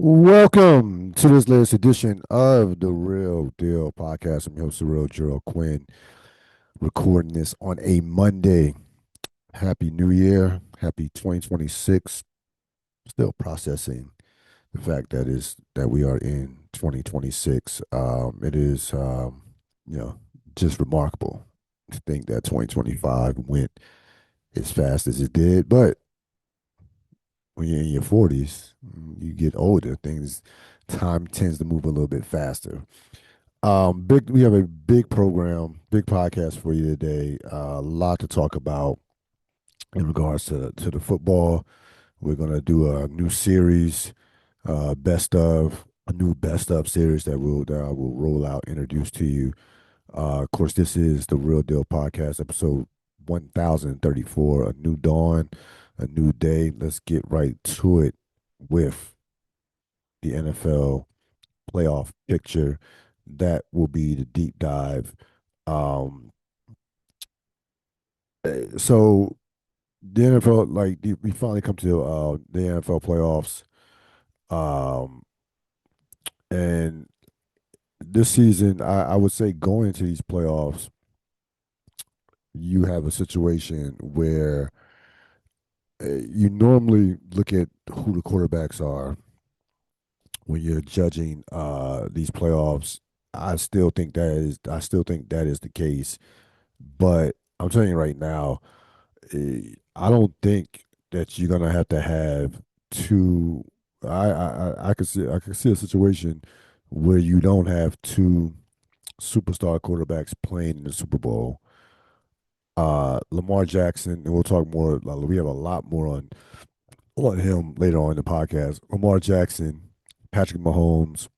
Welcome to this latest edition of the Real Deal Podcast. I'm your host, Ril Dil Quinn, recording this on a Monday. Happy New Year. Happy 2026. Still processing the fact that we are in 2026. It is just remarkable to think that 2025 went as fast as it did. But when you're in your 40s, you get older, time tends to move a little bit faster. We have a big program, big podcast for you today. A lot to talk about in regards to the football. We're gonna do a new series, a new best of series that I will roll out, introduce to you. Of course, this is the Real Deal Podcast, episode 1034, a new dawn, a new day. Let's get right to it with the NFL playoff picture. That will be the deep dive. Um, so the NFL, we finally come to the NFL playoffs, um, and this season, I would say going into these playoffs, you have a situation where you normally look at who the quarterbacks are when you're judging these playoffs. I still think that is the case. But I'm telling you right now, I don't think that you're gonna have to have two. I could see a situation where you don't have two superstar quarterbacks playing in the Super Bowl. Lamar Jackson, and we'll talk more. We have a lot more on him later on in the podcast. Lamar Jackson, Patrick Mahomes,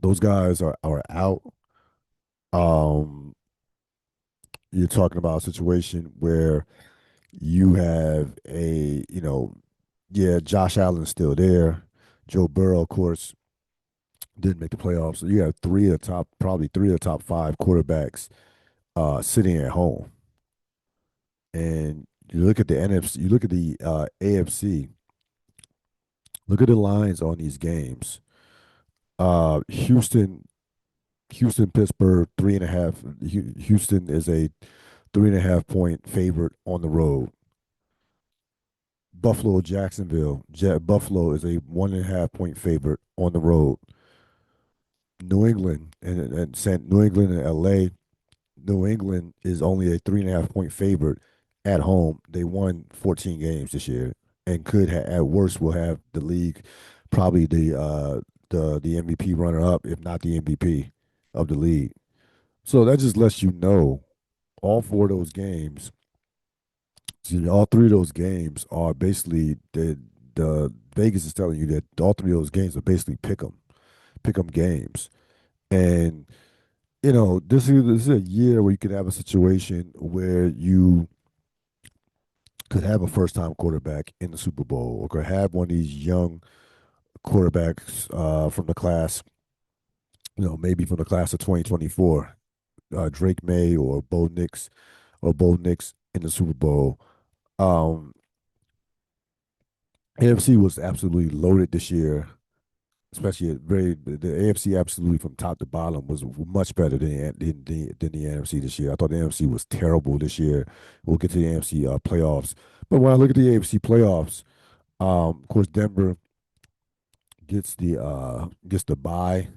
those guys are out. Um, you're talking about a situation where you have Josh Allen's still there. Joe Burrow, of course, didn't make the playoffs. So you have probably three of the top five quarterbacks sitting at home. And you look at the NFC, you look at the AFC, look at the lines on these games. Houston, Pittsburgh, 3.5. Houston is a 3.5 point favorite on the road. Buffalo, Jacksonville. Buffalo is a 1.5 point favorite on the road. New England and LA. New England is only a 3.5 point favorite at home. They won 14 games this year and at worst will have the league probably the MVP runner up, if not the MVP of the league. So that just lets you know all four of those games, all three of those games are basically the Vegas is telling you that all three of those games are basically pick 'em games. And this is a year where you could have a situation where you could have a first time quarterback in the Super Bowl, or could have one of these young quarterbacks from the class, maybe from the class of 2024, Drake May or Bo Nix in the Super Bowl. Um, AFC was absolutely loaded this year, especially the AFC absolutely from top to bottom was much better than the NFC this year. I thought the NFC was terrible this year. We'll get to the NFC playoffs, but when I look at the AFC playoffs, of course Denver gets the bye,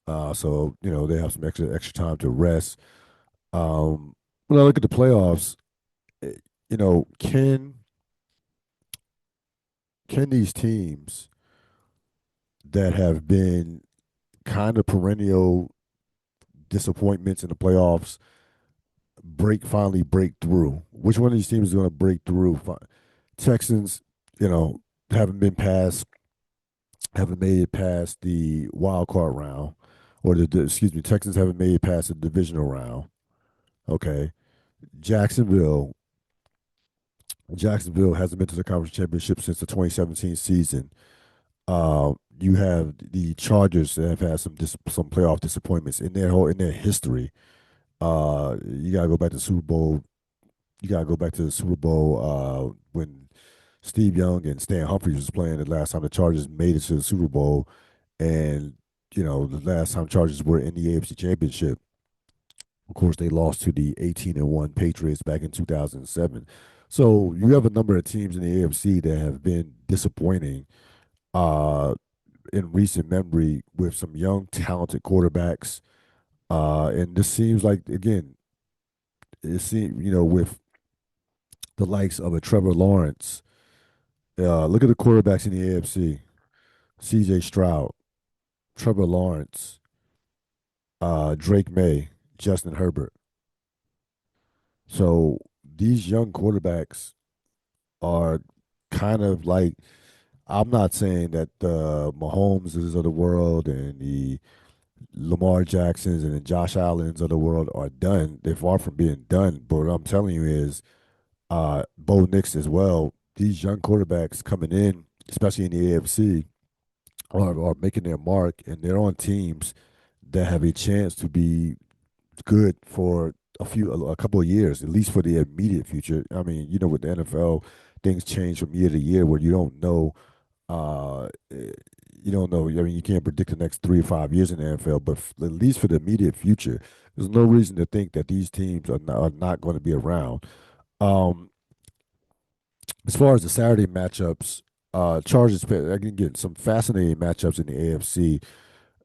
so they have some extra time to rest. When I look at the playoffs, eh, you know, can these teams that have been kind of perennial disappointments in the playoffs finally break through? Which one of these teams is going to break through? Texans, you know, haven't been past, haven't made it past the wild card round, or excuse me, Texans haven't made it past the divisional round. Okay, Jacksonville, Jacksonville hasn't been to the conference championship since the 2017 season. You have the Chargers that have had some playoff disappointments in their history. You gotta go back to the Super Bowl. You gotta go back to the Super Bowl when Steve Young and Stan Humphries was playing the last time the Chargers made it to the Super Bowl, and the last time Chargers were in the AFC Championship. Of course, they lost to the 18-1 Patriots back in 2007. So you have a number of teams in the AFC that have been disappointing uh, in recent memory with some young, talented quarterbacks. And this seems like, again, it seems, with the likes of a Trevor Lawrence. Look at the quarterbacks in the AFC: C.J. Stroud, Trevor Lawrence, Drake May, Justin Herbert. So these young quarterbacks are kind of like, I'm not saying that the Mahomeses of the world and the Lamar Jacksons and the Josh Allens of the world are done. They're far from being done. But what I'm telling you is, Bo Nix as well. These young quarterbacks coming in, especially in the AFC, are making their mark, and they're on teams that have a chance to be good for a couple of years, at least for the immediate future. I mean, with the NFL, things change from year to year where you don't know. You don't know. I mean, you can't predict the next 3 or 5 years in the NFL, but at least for the immediate future, there's no reason to think that these teams are not going to be around. Um, as far as the Saturday matchups, Chargers, I can get some fascinating matchups in the AFC.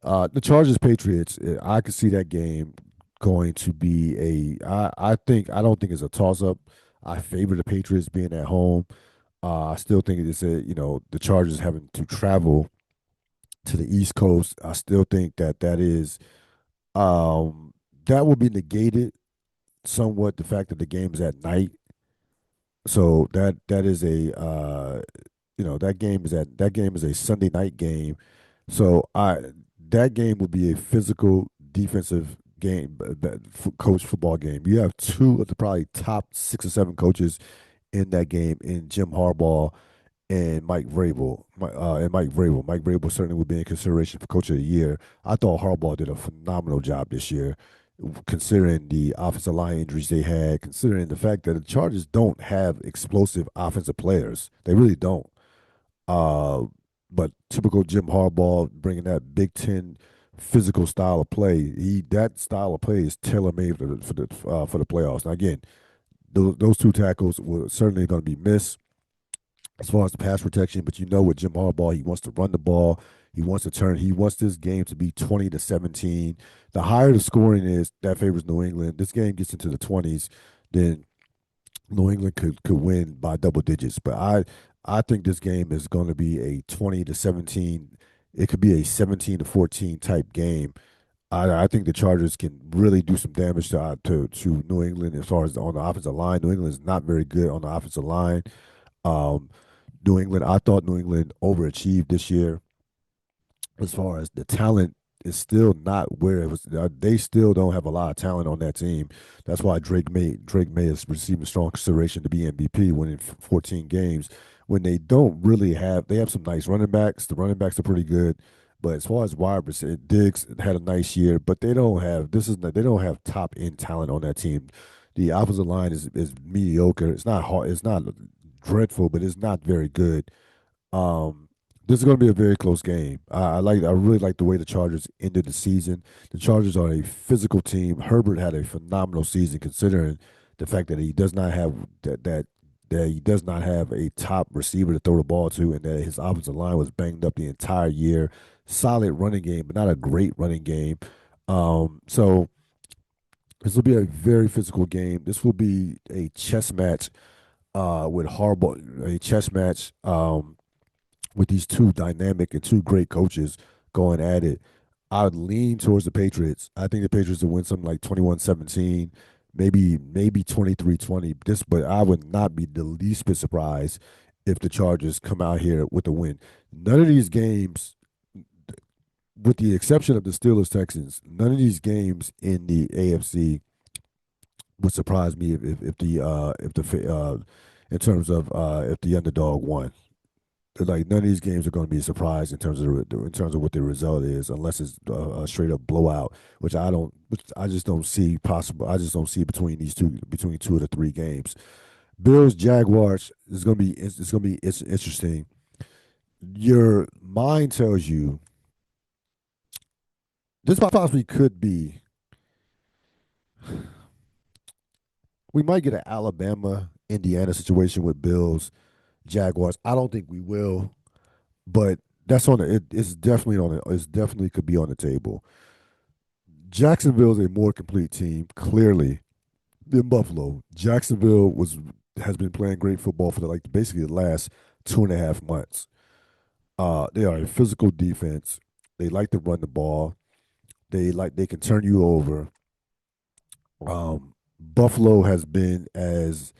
The Chargers Patriots, I could see that game going to be I don't think it's a toss up. I favor the Patriots being at home. I still think it's the Chargers having to travel to the East Coast. I still think that is um that will be negated somewhat, the fact that the game is at night. So that is a that game is a Sunday night game. So I that game will be a physical defensive game, coach football game. You have two of the probably top 6 or 7 coaches in that game, in Jim Harbaugh and Mike Vrabel. Mike Vrabel certainly would be in consideration for Coach of the Year. I thought Harbaugh did a phenomenal job this year, considering the offensive line injuries they had, considering the fact that the Chargers don't have explosive offensive players. They really don't. Uh, but typical Jim Harbaugh, bringing that Big Ten physical style of play. That style of play is tailor made for the playoffs. Now again, those two tackles were certainly going to be missed as far as the pass protection. But with Jim Harbaugh, he wants to run the ball. He wants to turn. He wants this game to be 20-17. The higher the scoring is, that favors New England. This game gets into the 20s, then New England could win by double digits. But I think this game is going to be a 20-17. It could be a 17-14 type game. I think the Chargers can really do some damage to New England as far as on the offensive line. New England is not very good on the offensive line. Um, I thought New England overachieved this year as far as the talent is still not where it was. They still don't have a lot of talent on that team. That's why Drake May is receiving strong consideration to be MVP, winning 14 games. When they don't really have, they have some nice running backs. The running backs are pretty good, but as far as wide receiver, Diggs had a nice year, but they don't have they don't have top end talent on that team. The offensive line is mediocre. It's not hard. It's not dreadful, but it's not very good. Um, this is going to be a very close game. I really like the way the Chargers ended the season. The Chargers are a physical team. Herbert had a phenomenal season, considering the fact that he does not have that he does not have a top receiver to throw the ball to, and that his offensive line was banged up the entire year. Solid running game, but not a great running game. So this will be a very physical game. This will be a chess match with Harbaugh, a chess match with these two dynamic and two great coaches going at it. I would lean towards the Patriots. I think the Patriots will win something like 21-17, maybe 23-20. But I would not be the least bit surprised if the Chargers come out here with a win. None of these games, with the exception of the Steelers Texans, none of these games in the AFC would surprise me if the in terms of if the underdog won. Like, none of these games are going to be a surprise in terms of what the result is, unless it's a straight up blowout, which I just don't see possible. I just don't see between two of the three games. Bills Jaguars is gonna be it's interesting. Your mind tells you this possibly could be. We might get an Alabama Indiana situation with Bills Jaguars. I don't think we will, but that's on the. It's definitely on the. It's definitely could be on the table. Jacksonville is a more complete team, clearly, than Buffalo. Jacksonville has been playing great football for basically the last 2.5 months. They are a physical defense. They like to run the ball. They can turn you over. Buffalo has been as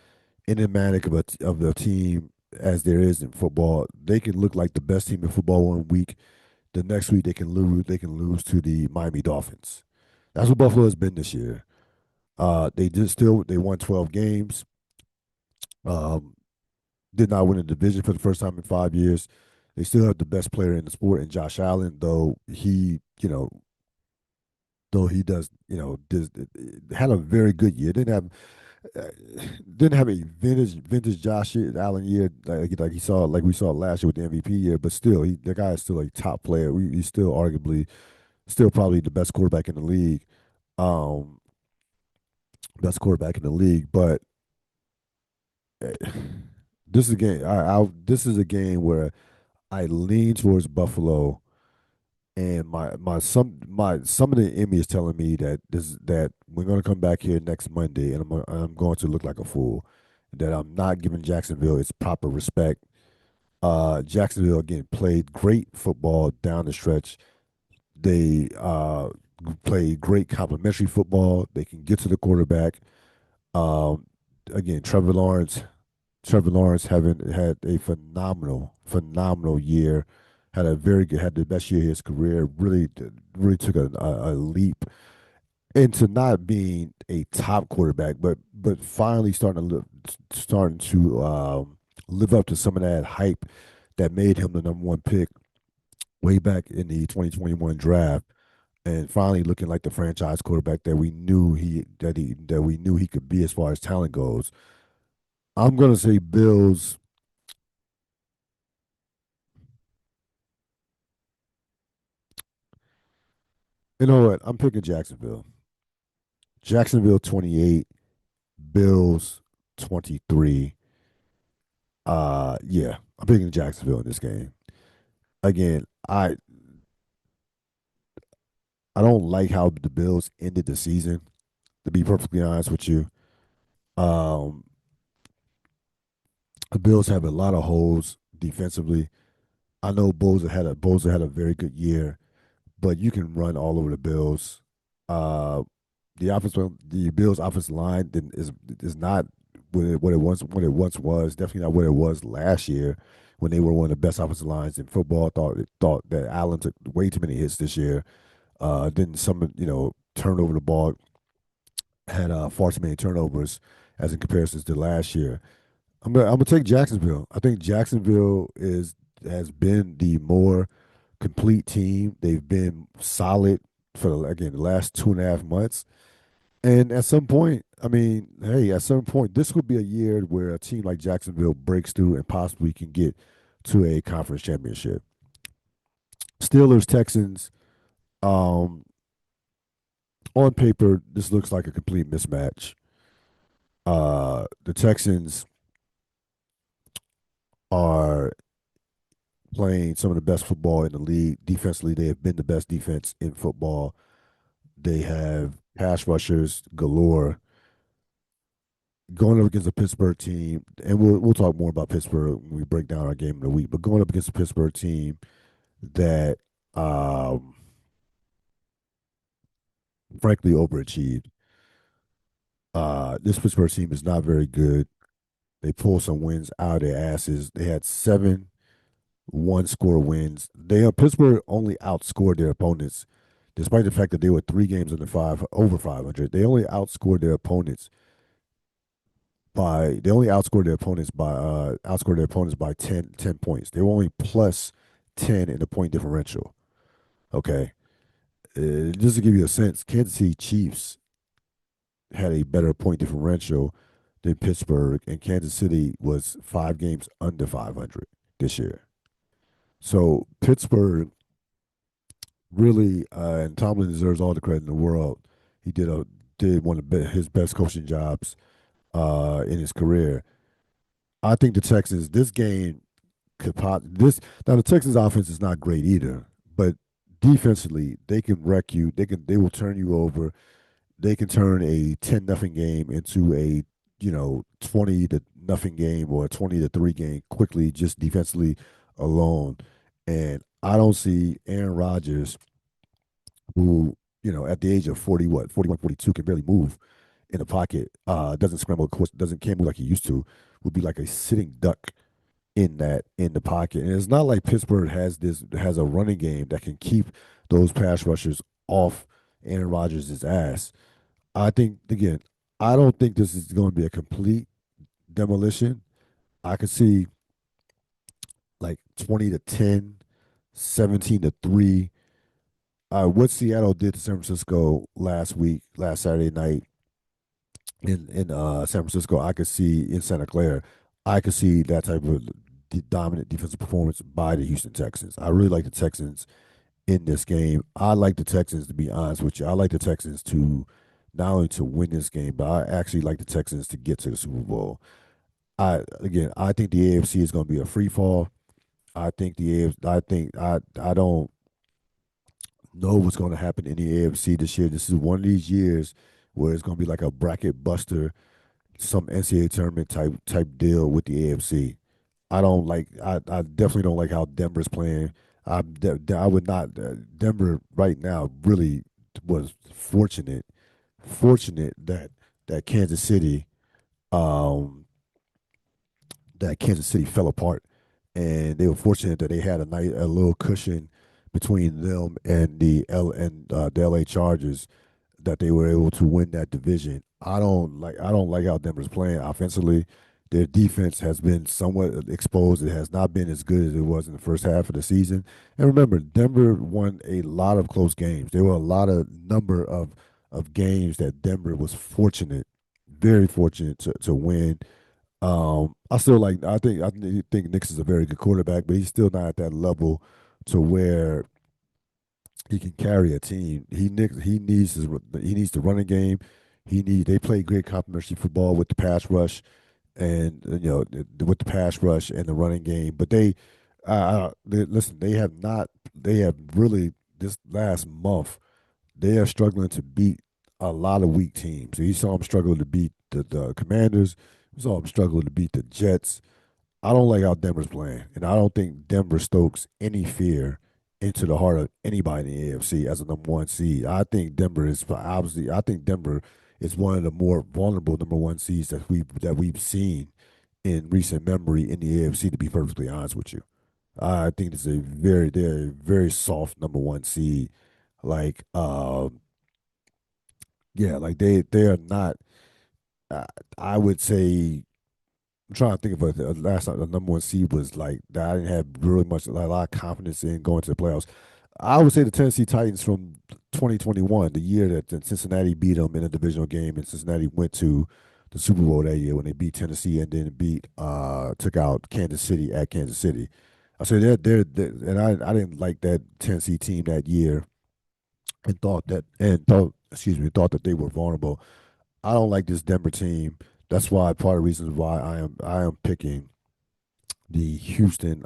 enigmatic of a team as there is in football. They can look like the best team in football one week. The next week they can lose. They can lose to the Miami Dolphins. That's what Buffalo has been this year. They won 12 games. Um, did not win a division for the first time in 5 years. They still have the best player in the sport in Josh Allen, though he does, had a very good year. Uh, didn't have a vintage Allen year like we saw last year with the MVP year, but still, the guy is still a top player. He's still arguably still probably the best quarterback in the league. Um, best quarterback in the league, but uh, this is a game. This is a game where I lean towards Buffalo, and some of the enemy is telling me that we're going to come back here next Monday, and I'm going to look like a fool. That I'm not giving Jacksonville its proper respect. Jacksonville again played great football down the stretch. They played great complementary football. They can get to the quarterback. Um, again, Trevor Lawrence having had a phenomenal year. Had the best year of his career. Really took a leap into not being a top quarterback, but finally starting to live up to some of that hype that made him the number one pick way back in the 2021 draft, and finally looking like the franchise quarterback that we knew he could be as far as talent goes. I'm gonna say Bills. You know what? I'm picking Jacksonville. Jacksonville 28, Bills 23. Yeah, I'm picking Jacksonville in this game. Again, I don't like how the Bills ended the season, to be perfectly honest with you. Um, the Bills have a lot of holes defensively. I know Boza had a very good year, but you can run all over the Bills. Uh, the Bills' offensive line is not what it once was. Definitely not what it was last year when they were one of the best offensive lines in football. Thought that Allen took way too many hits this year. Didn't some turn over the ball, had far too many turnovers as in comparisons to last year. I'm gonna take Jacksonville. I think Jacksonville is has been the more complete team. They've been solid for again the last 2.5 months. And at some point, I mean, hey, at some point, this would be a year where a team like Jacksonville breaks through and possibly can get to a conference championship. Steelers, Texans, um, on paper, this looks like a complete mismatch. The Texans are playing some of the best football in the league. Defensively, they have been the best defense in football. They have pass rushers galore going up against a Pittsburgh team, and we'll talk more about Pittsburgh when we break down our game of the week. But going up against a Pittsburgh team that, um, frankly, overachieved. This Pittsburgh team is not very good. They pulled some wins out of their asses. They had 7 1-score wins. Pittsburgh only outscored their opponents, despite the fact that they were 3 games under five over 500. They only outscored their opponents by 10 points. They were only plus 10 in the point differential. Okay. Just to give you a sense, Kansas City Chiefs had a better point differential. than Pittsburgh, and Kansas City was 5 games under 500 this year. So Pittsburgh really, and Tomlin deserves all the credit in the world. He did one of his best coaching jobs in his career. I think the Texans this game could this now the Texans offense is not great either, but defensively they can wreck you. They will turn you over. They can turn a 10-0 game into a 20-0 game or a 20-3 game quickly just defensively alone. And I don't see Aaron Rodgers, who at the age of 40, 41, 42, can barely move in the pocket, doesn't scramble, of course, doesn't can't move like he used to, would be like a sitting duck in the pocket. And it's not like Pittsburgh has a running game that can keep those pass rushers off Aaron Rodgers' ass. I think again, I don't think this is going to be a complete demolition. I could see like 20-10, 17-3. What Seattle did to San Francisco last Saturday night in San Francisco, I could see in Santa Clara, I could see that type of dominant defensive performance by the Houston Texans. I really like the Texans in this game. I like the Texans, to be honest with you. I like the Texans to not only to win this game, but I actually like the Texans to get to the Super Bowl. I think the AFC is going to be a free fall. I think the AFC, I don't know what's going to happen in the AFC this year. This is one of these years where it's going to be like a bracket buster, some NCAA tournament type deal with the AFC. I definitely don't like how Denver's playing. I would not. Denver right now really was fortunate that Kansas City, um, that Kansas City fell apart, and they were fortunate that they had a little cushion between them and the LA Chargers, that they were able to win that division. I don't like how Denver's playing offensively. Their defense has been somewhat exposed. It has not been as good as it was in the first half of the season. And remember, Denver won a lot of close games. There were a lot of number of games that Denver was fortunate, very fortunate to win. I think Nix is a very good quarterback, but he's still not at that level to where he can carry a team. He needs the running game. They play great complementary football with the pass rush, and with the pass rush and the running game. But listen. They have really this last month. They are struggling to beat a lot of weak teams. So you saw them struggle to beat the Commanders. You saw them struggle to beat the Jets. I don't like how Denver's playing, and I don't think Denver stokes any fear into the heart of anybody in the AFC as a number 1 seed. I think Denver is one of the more vulnerable number 1 seeds that we've seen in recent memory in the AFC. To be perfectly honest with you, I think they're a very soft number 1 seed. Like, yeah, like they are not. Uh, I would say I'm trying to think of the last time the number 1 seed was like that. I didn't have really much a lot of confidence in going to the playoffs. I would say the Tennessee Titans from 2021, the year that Cincinnati beat them in a divisional game, and Cincinnati went to the Super Bowl that year when they beat Tennessee and then took out Kansas City at Kansas City. I say and I didn't like that Tennessee team that year, and thought that they were vulnerable. I don't like this Denver team. That's why part of the reasons why I am picking the Houston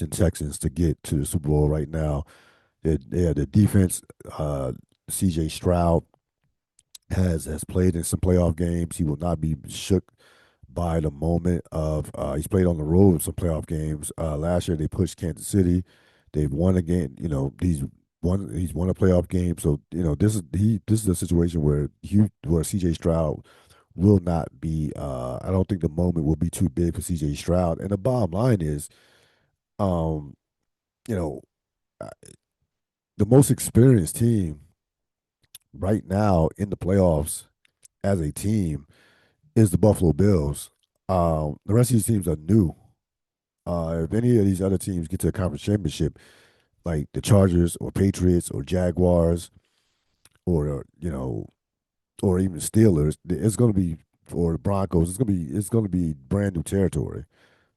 Texans to get to the Super Bowl right now. The defense, C.J. Stroud has played in some playoff games. He will not be shook by the moment of. He's played on the road in some playoff games. Last year they pushed Kansas City. They've won again. He's won a playoff game. So this is a situation where C.J. Stroud will not be. I don't think the moment will be too big for C.J. Stroud. And the bottom line is, um, you know, uh, the most experienced team right now in the playoffs as a team is the Buffalo Bills. The rest of these teams are new. If any of these other teams get to a conference championship, like the Chargers or Patriots or Jaguars or or even Steelers, it's going to be or the Broncos. It's going to be brand new territory.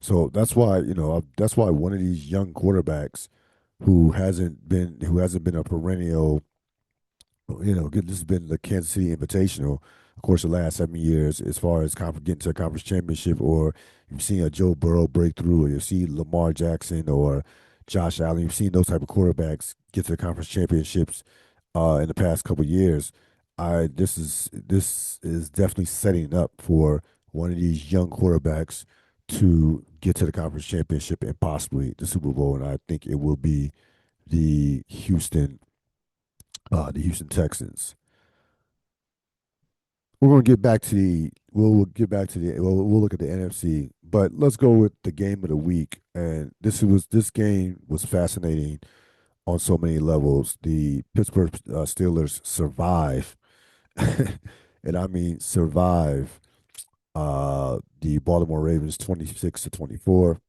So that's why that's why one of these young quarterbacks who hasn't been a perennial this has been the Kansas City Invitational, of course, the last 7 years, as far as getting to a conference championship, or you've seen a Joe Burrow breakthrough, or you've seen Lamar Jackson or Josh Allen. You've seen those type of quarterbacks get to the conference championships in the past couple of years. This is definitely setting up for one of these young quarterbacks to get to the conference championship and possibly the Super Bowl. And I think it will be the Houston Texans. We're going to get back to the. We'll get back to the. We'll look at the NFC, but let's go with the game of the week. And this game was fascinating on so many levels. The Pittsburgh Steelers survive, and I mean survive. The Baltimore Ravens 26-24.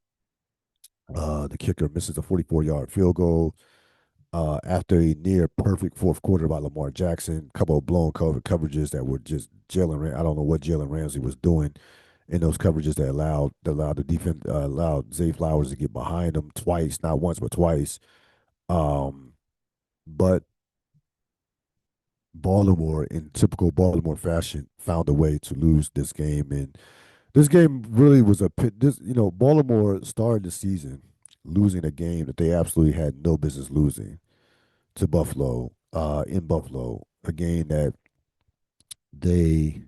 The kicker misses a 44-yard field goal. After a near perfect fourth quarter by Lamar Jackson, a couple of blown coverages that were just I don't know what Jalen Ramsey was doing in those coverages that allowed the defense allowed Zay Flowers to get behind him twice, not once but twice. Um, but Baltimore, in typical Baltimore fashion, found a way to lose this game, and this game really was a pit. Baltimore started the season losing a game that they absolutely had no business losing to Buffalo, in Buffalo, a game that they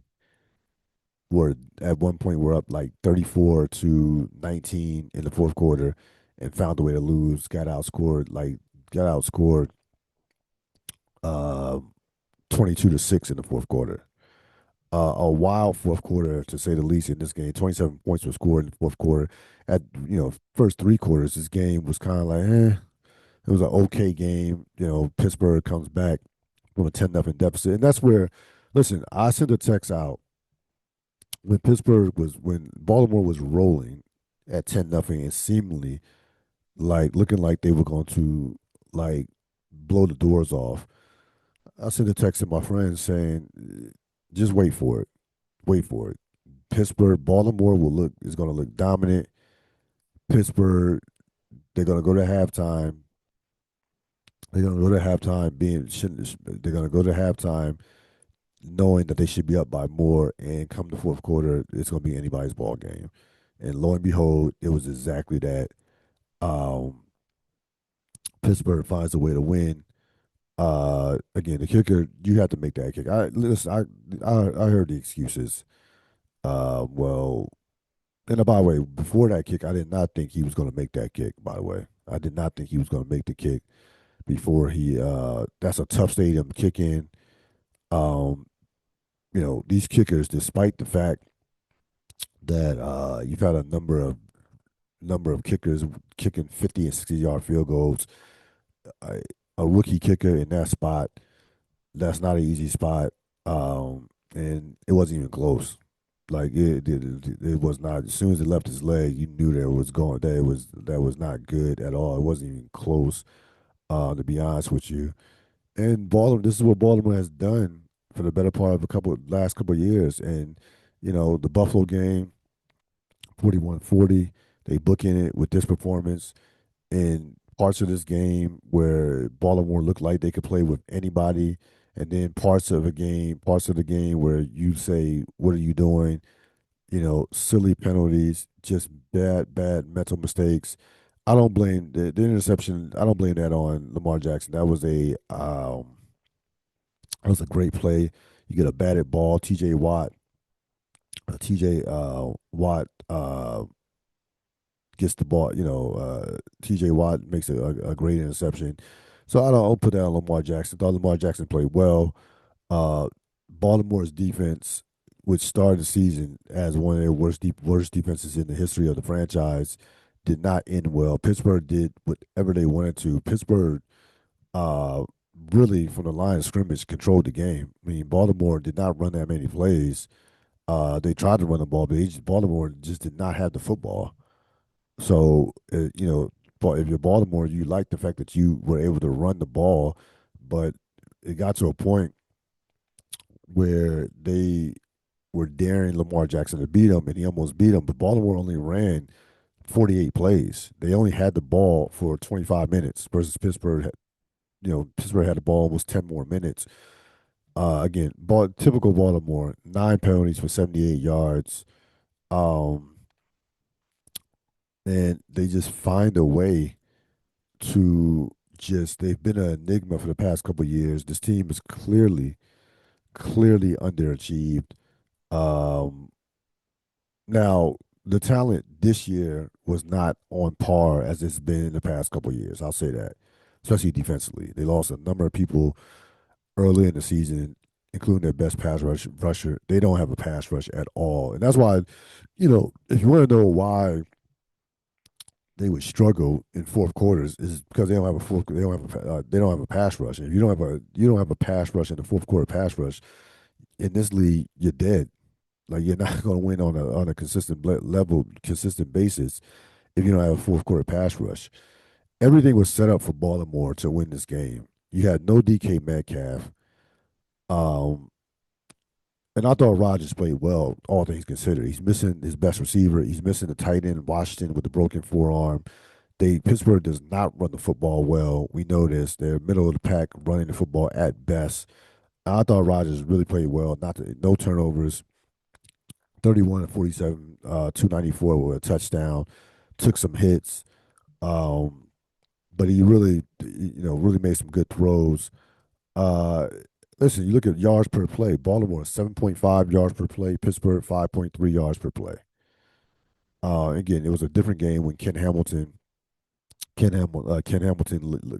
were at one point were up like 34-19 in the fourth quarter and found a way to lose, got outscored uh 22-6 in the fourth quarter. A wild fourth quarter to say the least in this game. 27 points were scored in the fourth quarter. At first three quarters, this game was kind of like, it was an okay game. Pittsburgh comes back from a 10-0 deficit. And that's where, listen, I sent a text out when Baltimore was rolling at 10-0 and seemingly like looking like they were going to like blow the doors off. I sent a text to my friends saying, just wait for it. Wait for it. Baltimore is going to look dominant. Pittsburgh, they're going to go to halftime. They're going to go to halftime they're going to go to halftime knowing that they should be up by more, and come the fourth quarter, it's going to be anybody's ball game. And lo and behold, it was exactly that. Um, Pittsburgh finds a way to win. Again, the kicker, you have to make that kick. I heard the excuses. Well, and by the way, before that kick, I did not think he was going to make that kick. By the way, I did not think he was going to make the kick before he. That's a tough stadium kick in. Um, these kickers, despite the fact that you've had a number of kickers kicking 50 and 60-yard field goals. A, a rookie kicker in that spot, that's not an easy spot, and it wasn't even close. Like it was not. As soon as it left his leg, you knew that was not good at all. It wasn't even close. To be honest with you, and Baltimore. This is what Baltimore has done for the better part of last couple of years, and the Buffalo game 41-40. They book in it with this performance in parts of this game where Baltimore looked like they could play with anybody, and then parts of the game where you say, "What are you doing?" Silly penalties, just bad mental mistakes. I don't blame the interception. I don't blame that on Lamar Jackson. That was a great play. You get a batted ball. T.J. Watt gets the ball. T.J. Watt makes a great interception. So I'll put that on Lamar Jackson. Thought Lamar Jackson played well. Uh, Baltimore's defense, which started the season as one of their worst defenses in the history of the franchise, did not end well. Pittsburgh did whatever they wanted to. Pittsburgh, uh, really from the line of scrimmage, controlled the game. I mean, Baltimore did not run that many plays. They tried to run the ball, but Baltimore just did not have the football. So, but if you're Baltimore, you like the fact that you were able to run the ball, but it got to a point where they were daring Lamar Jackson to beat him, and he almost beat him. But Baltimore only ran 48 plays. They only had the ball for 25 minutes versus Pittsburgh. Pittsburgh had the ball almost 10 more minutes. Again, typical Baltimore, 9 penalties for 78 yards. Um, and they just find a way to they've been an enigma for the past couple of years. This team is clearly underachieved. Um, Now, the talent this year was not on par as it's been in the past couple of years. I'll say that, especially defensively. They lost a number of people early in the season, including their best rusher. They don't have a pass rush at all, and that's why, if you want to know why they would struggle in fourth quarters, is because they don't have a pass rush. And if you don't have a pass rush in the fourth quarter pass rush in this league, you're dead. Like you're not going to win on a consistent basis if you don't have a fourth quarter pass rush. Everything was set up for Baltimore to win this game. You had no DK Metcalf, um, and I thought Rodgers played well, all things considered. He's missing his best receiver. He's missing the tight end Washington with the broken forearm. Pittsburgh does not run the football well. We know this. They're middle of the pack running the football at best. I thought Rodgers really played well. No turnovers. 31 and 47, 294 with a touchdown. Took some hits, um, but he really made some good throws. Uh, Listen, you look at yards per play. Baltimore 7.5 yards per play. Pittsburgh 5.3 yards per play. Again, it was a different game when Ken Hamilton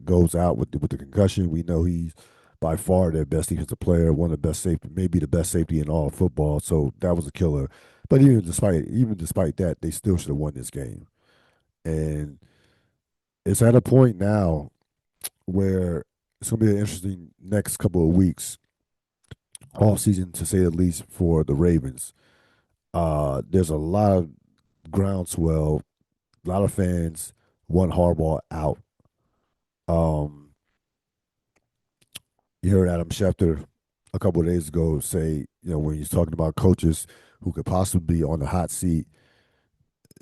goes out with the concussion. We know he's by far their best defensive player, one of the best safety, maybe the best safety in all of football. So that was a killer. But even despite that, they still should have won this game. And it's at a point now where it's going to be an interesting next couple of weeks, off season to say the least, for the Ravens. There's a lot of groundswell, a lot of fans want Harbaugh out. Um, You heard Adam Schefter a couple of days ago say, when he's talking about coaches who could possibly be on the hot seat,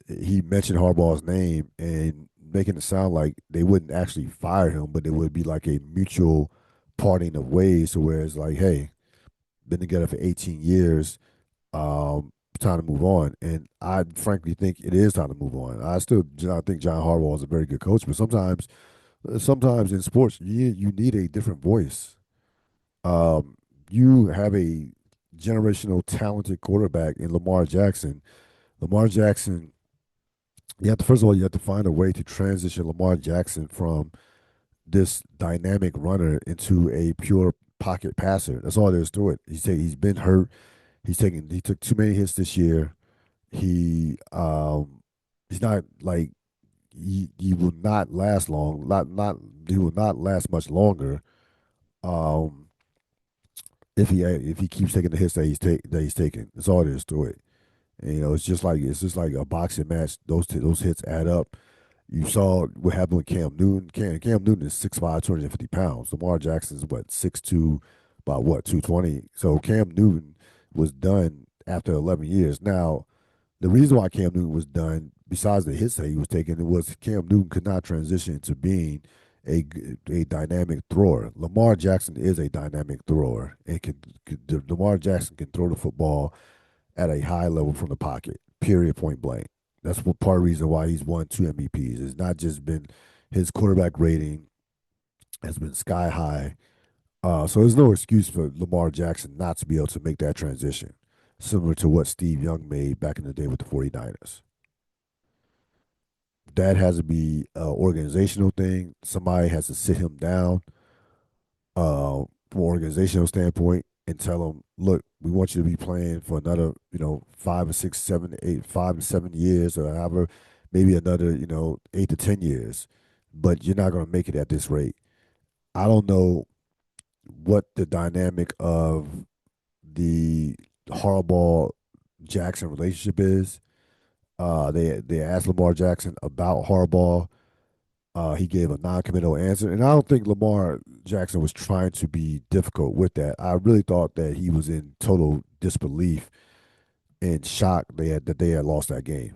he mentioned Harbaugh's name and making it sound like they wouldn't actually fire him, but it would be like a mutual parting of ways. So where it's like, hey, been together for 18 years, time to move on. And I frankly think it is time to move on. I still think John Harbaugh is a very good coach, but sometimes in sports you need a different voice. Um, you have a generational talented quarterback in Lamar Jackson. Lamar Jackson, first of all, you have to find a way to transition Lamar Jackson from this dynamic runner into a pure pocket passer. That's all there is to it. He's been hurt. He took too many hits this year. He's not like he will not last long. Not He will not last much longer. Um, if he keeps taking the hits that he's taking. That's all there is to it. And, it's just like a boxing match. Those hits add up. You saw what happened with Cam Newton. Cam Newton is 6'5", 250 pounds. Lamar Jackson's what 6'2", about what 220. So Cam Newton was done after 11 years. Now the reason why Cam Newton was done, besides the hits that he was taking, it was Cam Newton could not transition into being a dynamic thrower. Lamar Jackson is a dynamic thrower, and Lamar Jackson can throw the football at a high level from the pocket. Period. Point blank. That's what part of the reason why he's won 2 MVPs. It's not just been his quarterback rating has been sky high. So there's no excuse for Lamar Jackson not to be able to make that transition, similar to what Steve Young made back in the day with the 49ers. That has to be an organizational thing. Somebody has to sit him down from an organizational standpoint and tell him, look, we want you to be playing for another, 5 and 6, 7, 8, 5 and 7 years, or however, maybe another, 8 to 10 years, but you're not going to make it at this rate. I don't know what the dynamic of the Harbaugh Jackson relationship is. They asked Lamar Jackson about Harbaugh. He gave a non-committal answer, and I don't think Lamar Jackson was trying to be difficult with that. I really thought that he was in total disbelief and shock that they had lost that game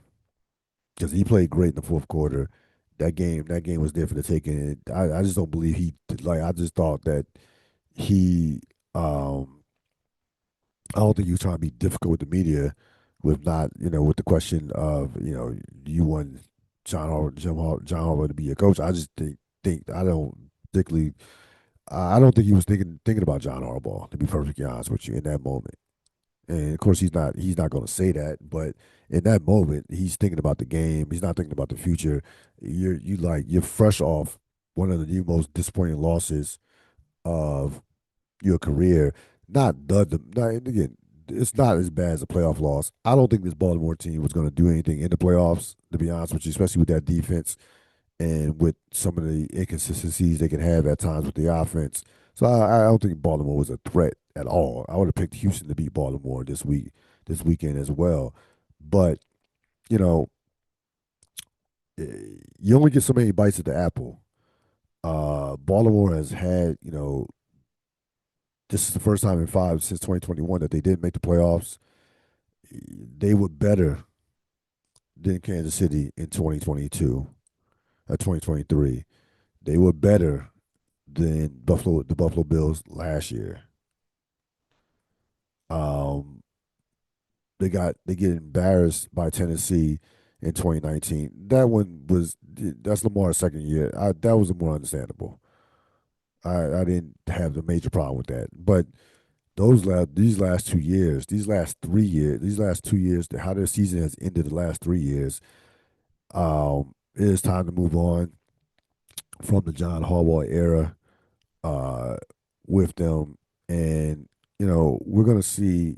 because he played great in the fourth quarter. That game was there for the taking. And I just don't believe he like. I just thought that he. I don't think he was trying to be difficult with the media, with not with the question of do you want John Harbaugh to be your coach. I just think I don't particularly. I don't think he was thinking about John Harbaugh, to be perfectly honest with you, in that moment. And of course, he's not going to say that, but in that moment, he's thinking about the game. He's not thinking about the future. You're fresh off one of the most disappointing losses of your career. Not again. It's not as bad as a playoff loss. I don't think this Baltimore team was going to do anything in the playoffs, to be honest with you, especially with that defense and with some of the inconsistencies they can have at times with the offense. So I don't think Baltimore was a threat at all. I would have picked Houston to beat Baltimore this weekend as well. But you know, you only get so many bites at the apple. Baltimore has had, this is the first time in five since 2021 that they didn't make the playoffs. They were better than Kansas City in 2022, 2023. They were better than the Buffalo Bills last year. Um, they get embarrassed by Tennessee in 2019. That's Lamar's second year. That was more understandable. I didn't have a major problem with that. But these last 2 years, these last 2 years, how their season has ended the last 3 years, it is time to move on from the John Harbaugh era uh, with them. And, we're going to see,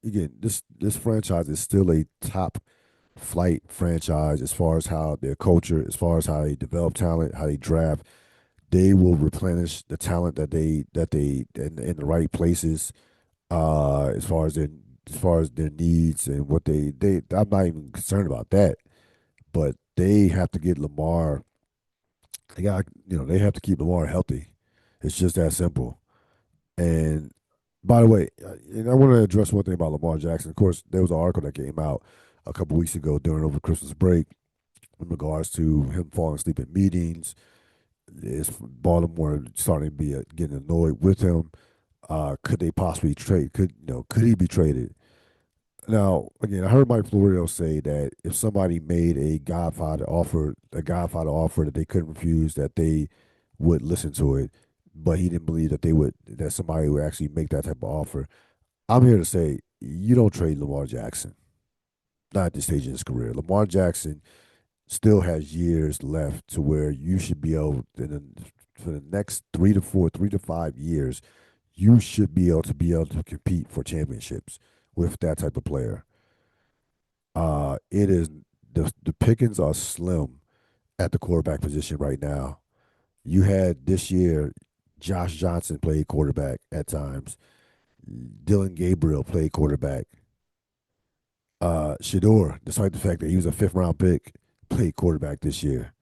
again, this franchise is still a top flight franchise as far as how their culture, as far as how they develop talent, how they draft. They will replenish the talent that they in the right places as far as their needs and what they I'm not even concerned about that. But they have to get Lamar. They have to keep Lamar healthy. It's just that simple. And by the way, and I want to address one thing about Lamar Jackson. Of course, there was an article that came out a couple weeks ago during over Christmas break in regards to him falling asleep at meetings. Is Baltimore starting to be getting annoyed with him? Could they possibly trade? Could he be traded? Now, again, I heard Mike Florio say that if somebody made a Godfather offer that they couldn't refuse, that they would listen to it. But he didn't believe that somebody would actually make that type of offer. I'm here to say you don't trade Lamar Jackson, not at this stage in his career. Lamar Jackson still has years left to where you should be able, for the next 3 to 5 years, you should be able to compete for championships with that type of player. It is the pickings are slim at the quarterback position right now. You had this year, Josh Johnson played quarterback at times. Dylan Gabriel played quarterback. Shador, despite the fact that he was a fifth round pick, played quarterback this year.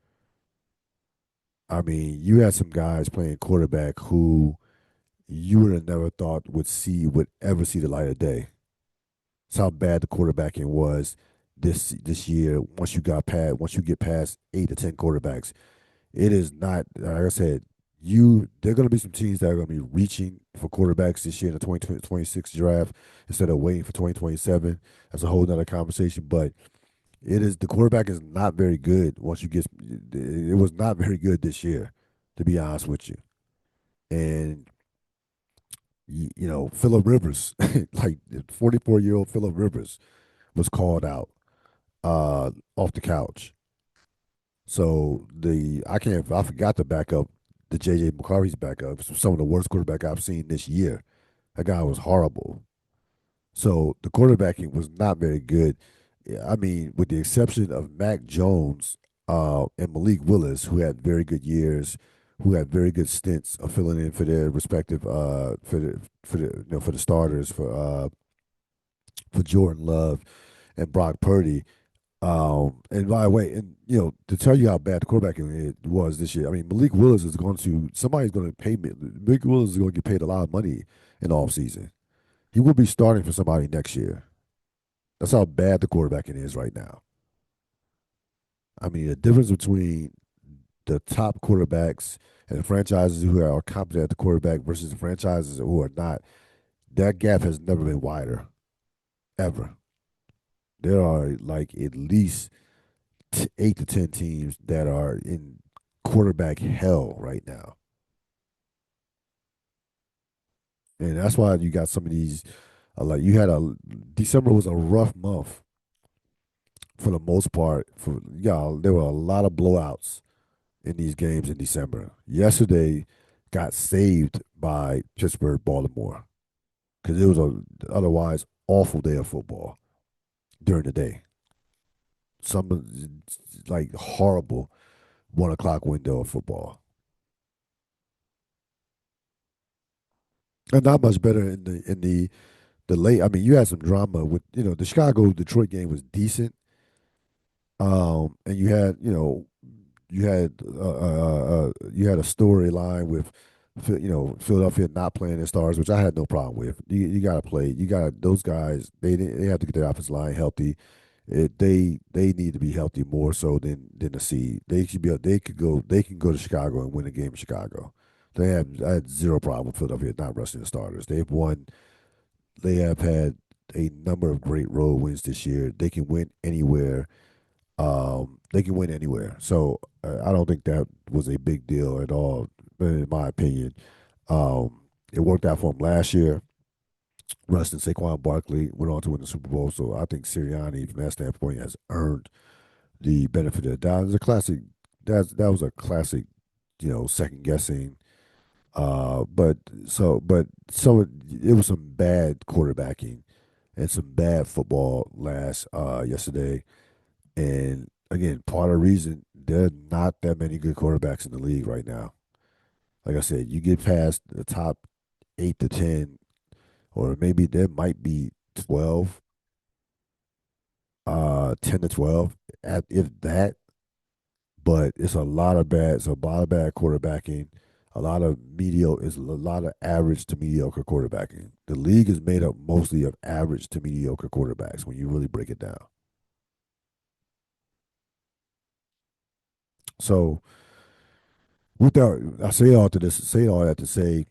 I mean, you had some guys playing quarterback who you would have never thought would ever see the light of day. That's how bad the quarterbacking was this year. Once you get past 8 to 10 quarterbacks, it is not, like I said. There are going to be some teams that are going to be reaching for quarterbacks this year in the 2026 draft instead of waiting for 2027. That's a whole nother conversation. But the quarterback is not very good. It was not very good this year, to be honest with you. And Phillip Rivers, like 44-year-old Phillip Rivers, was called out off the couch. So I forgot to back up the JJ McCarthy's backup. Some of the worst quarterback I've seen this year. That guy was horrible. So the quarterbacking was not very good. Yeah, I mean, with the exception of Mac Jones and Malik Willis, who had very good years, who had very good stints of filling in for their respective for the starters for Jordan Love and Brock Purdy. And by the way, and to tell you how bad the quarterbacking it was this year, I mean, Malik Willis is going to somebody's going to pay me. Malik Willis is going to get paid a lot of money in the offseason. He will be starting for somebody next year. That's how bad the quarterbacking is right now. I mean, the difference between the top quarterbacks and the franchises who are competent at the quarterback versus the franchises who are not, that gap has never been wider, ever. There are like at least 8 to 10 teams that are in quarterback hell right now. And that's why you got some of these, like you had December was a rough month for the most part. There were a lot of blowouts in these games in December. Yesterday got saved by Pittsburgh, Baltimore, because it was a otherwise awful day of football during the day. Some like horrible 1 o'clock window of football, and not much better in the late. I mean, you had some drama with the Chicago Detroit game was decent, and you had a storyline with Philadelphia not playing their stars, which I had no problem with. You got to play. You got those guys. They have to get their offensive line healthy. They need to be healthy more so than the seed. They can go to Chicago and win a game in Chicago. I had zero problem with Philadelphia not resting the starters. They have had a number of great road wins this year. They can win anywhere. They can win anywhere. So I don't think that was a big deal at all, in my opinion. It worked out for them last year. Russ and Saquon Barkley went on to win the Super Bowl. So I think Sirianni, from that standpoint, has earned the benefit of the doubt. It's a classic. That was a classic, second guessing. It was some bad quarterbacking and some bad football yesterday. And again, part of the reason there are not that many good quarterbacks in the league right now. Like I said, you get past the top 8 to 10, or maybe there might be 12, 10 to 12, if that. But it's a lot of bad quarterbacking, a lot of mediocre, it's a lot of average to mediocre quarterbacking. The league is made up mostly of average to mediocre quarterbacks when you really break it down. So with that, say all that to say,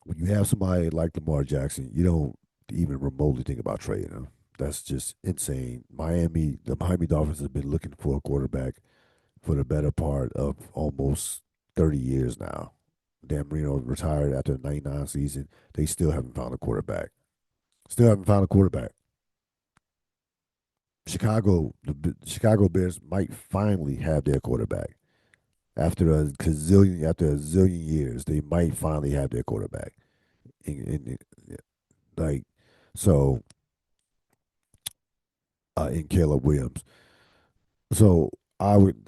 when you have somebody like Lamar Jackson, you don't even remotely think about trading him. That's just insane. The Miami Dolphins have been looking for a quarterback for the better part of almost 30 years now. Dan Marino retired after the 99 season. They still haven't found a quarterback. Still haven't found a quarterback. The Chicago Bears might finally have their quarterback after a zillion years. They might finally have their quarterback. Like so, in Caleb Williams. So I would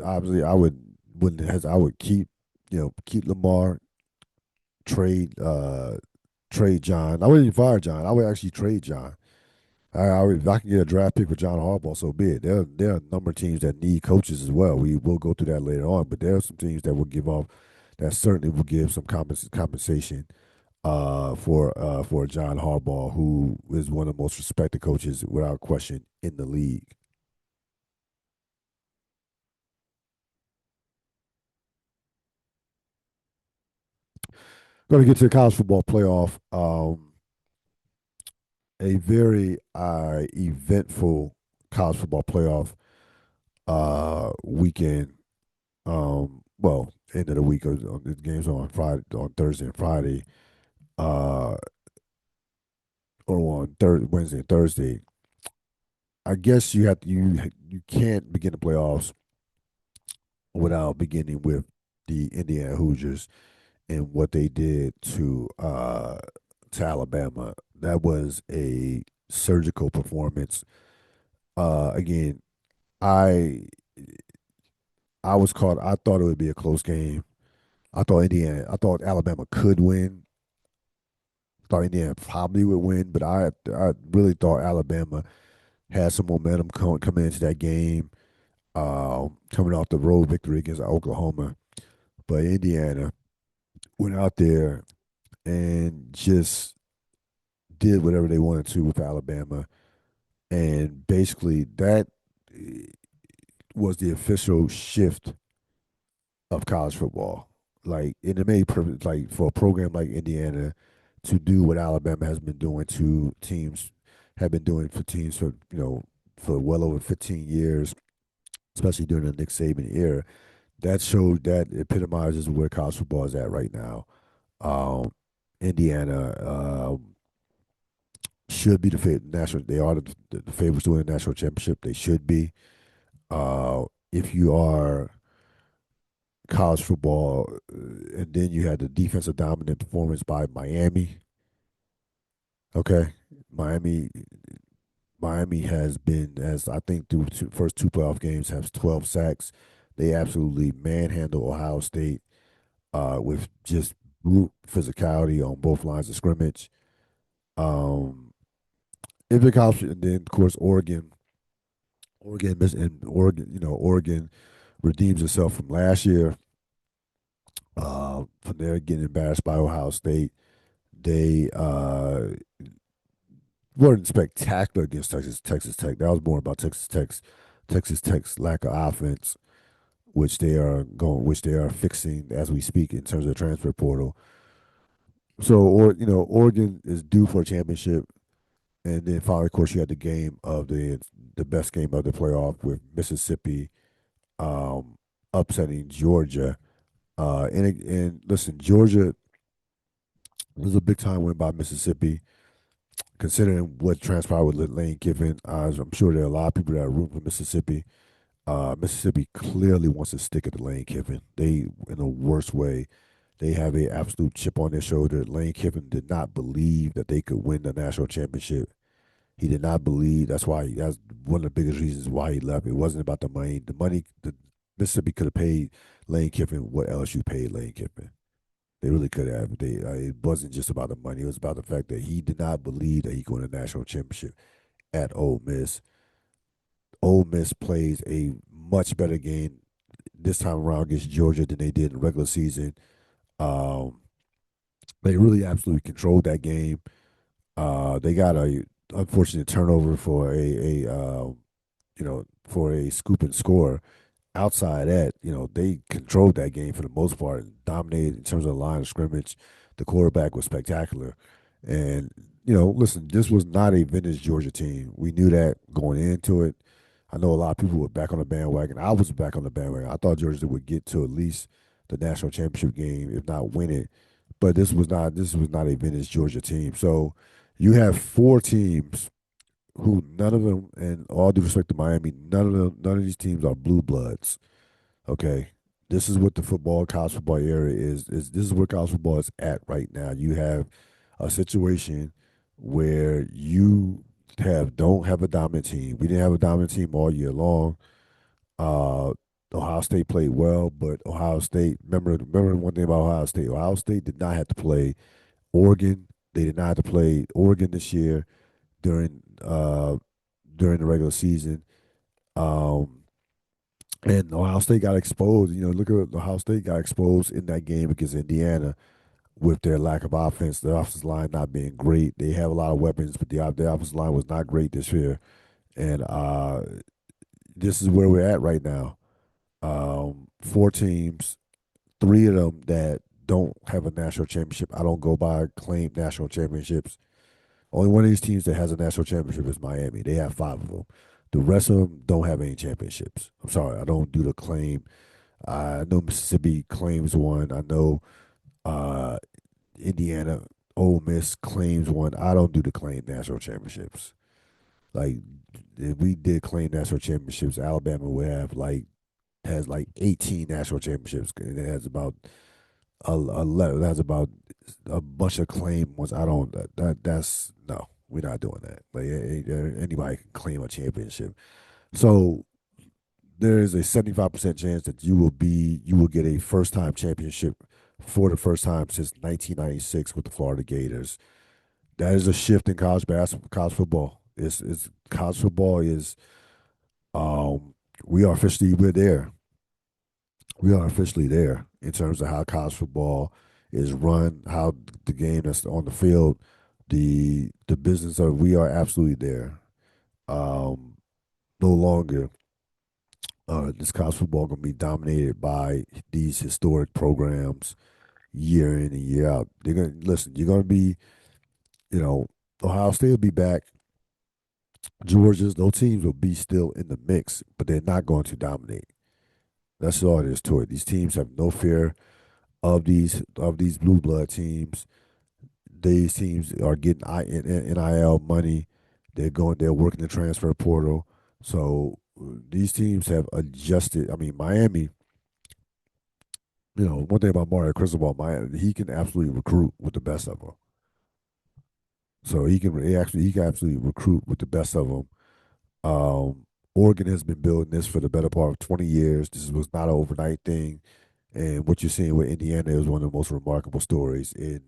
keep Lamar, trade John. I wouldn't even fire John. I would actually trade John. If I can get a draft pick for John Harbaugh, so be it. There are a number of teams that need coaches as well. We will go through that later on, but there are some teams that certainly will give some compensation for John Harbaugh, who is one of the most respected coaches without question in the league. Going to get to the college football playoff. A very eventful college football playoff weekend. End of the week. The games on Friday, on Thursday and Friday, uh, or on Wednesday and Thursday. I guess you can't begin the playoffs without beginning with the Indiana Hoosiers and what they did to Alabama. That was a surgical performance. Again, I I was caught. I thought it would be a close game. I thought Alabama could win. Thought Indiana probably would win, but I really thought Alabama had some momentum coming into that game, coming off the road victory against Oklahoma. But Indiana went out there and just did whatever they wanted to with Alabama. And basically, that was the official shift of college football. Like, and it made perfect, like, for a program like Indiana to do what Alabama has been doing to teams, have been doing for teams for, for well over 15 years, especially during the Nick Saban era. That showed, that epitomizes where college football is at right now. Um, Indiana should be the national. They are the favorites to win the national championship. They should be. If you are college football, and then you had the defensive dominant performance by Miami. Okay, Miami. Miami has been, as I think through first two playoff games, has 12 sacks. They absolutely manhandle Ohio State with just brute physicality on both lines of scrimmage. Um, if it college, and then of course Oregon, Oregon redeems itself from last year. From there, getting embarrassed by Ohio State. They weren't spectacular against Texas Tech. That was more about Texas Tech's lack of offense, which they are fixing as we speak in terms of the transfer portal. So, Oregon is due for a championship, and then finally, of course, you had the game of the best game of the playoff with Mississippi um, upsetting Georgia. And listen, Georgia was a big time win by Mississippi, considering what transpired with Lane Kiffin. I'm sure there are a lot of people that are rooting for Mississippi. Mississippi clearly wants to stick at the Lane Kiffin. They, in the worst way, they have an absolute chip on their shoulder. Lane Kiffin did not believe that they could win the national championship. He did not believe. That's one of the biggest reasons why he left. It wasn't about the money. The Mississippi could have paid Lane Kiffin what LSU paid Lane Kiffin. They really could have. It wasn't just about the money. It was about the fact that he did not believe that he could win a national championship at Ole Miss. Ole Miss plays a much better game this time around against Georgia than they did in the regular season. Um, they really absolutely controlled that game. They got a unfortunate turnover for for a scoop and score. Outside that, they controlled that game for the most part and dominated in terms of the line of scrimmage. The quarterback was spectacular. And, listen, this was not a vintage Georgia team. We knew that going into it. I know a lot of people were back on the bandwagon. I was back on the bandwagon. I thought Georgia would get to at least the national championship game, if not win it. But this was not a vintage Georgia team. So you have four teams who, none of them, and all due respect to Miami, none of these teams are blue bloods. Okay, this is what the college football era is this is where college football is at right now. You have a situation where you don't have a dominant team. We didn't have a dominant team all year long. Uh, Ohio State played well, but Ohio State, remember one thing about Ohio State. Ohio State did not have to play Oregon. They did not have to play Oregon this year during during the regular season. Um, and Ohio State got exposed. Look at Ohio State got exposed in that game against Indiana with their lack of offense. Their offensive line not being great. They have a lot of weapons, but their offensive line was not great this year. And this is where we're at right now. Four teams, three of them that don't have a national championship. I don't go by claimed national championships. Only one of these teams that has a national championship is Miami. They have five of them. The rest of them don't have any championships. I'm sorry, I don't do the claim. I know Mississippi claims one. I know uh, Indiana, Ole Miss claims one. I don't do the claim national championships. Like, if we did claim national championships, Alabama would have has like 18 national championships, and it has about 11. That's about a bunch of claim ones. I don't. That's no. We're not doing that. Like, anybody can claim a championship. So there is a 75% chance that you will get a first time championship for the first time since 1996 with the Florida Gators. That is a shift in college football. It's college football is um we are officially we're there. We are officially there in terms of how college football is run, how the game that's on the field, the business of we are absolutely there. Um, no longer this college football gonna be dominated by these historic programs year in and year out. They're gonna listen. You're gonna be, you know, Ohio State will be back. Georgia's those teams will be still in the mix, but they're not going to dominate. That's all it is to it. These teams have no fear of these blue blood teams. These teams are getting NIL money. They're working the transfer portal. So these teams have adjusted. I mean, Miami, one thing about Mario Cristobal, Miami, he can absolutely recruit with the best of them. So he can absolutely recruit with the best of them. Oregon has been building this for the better part of 20 years. This was not an overnight thing. And what you're seeing with Indiana is one of the most remarkable stories in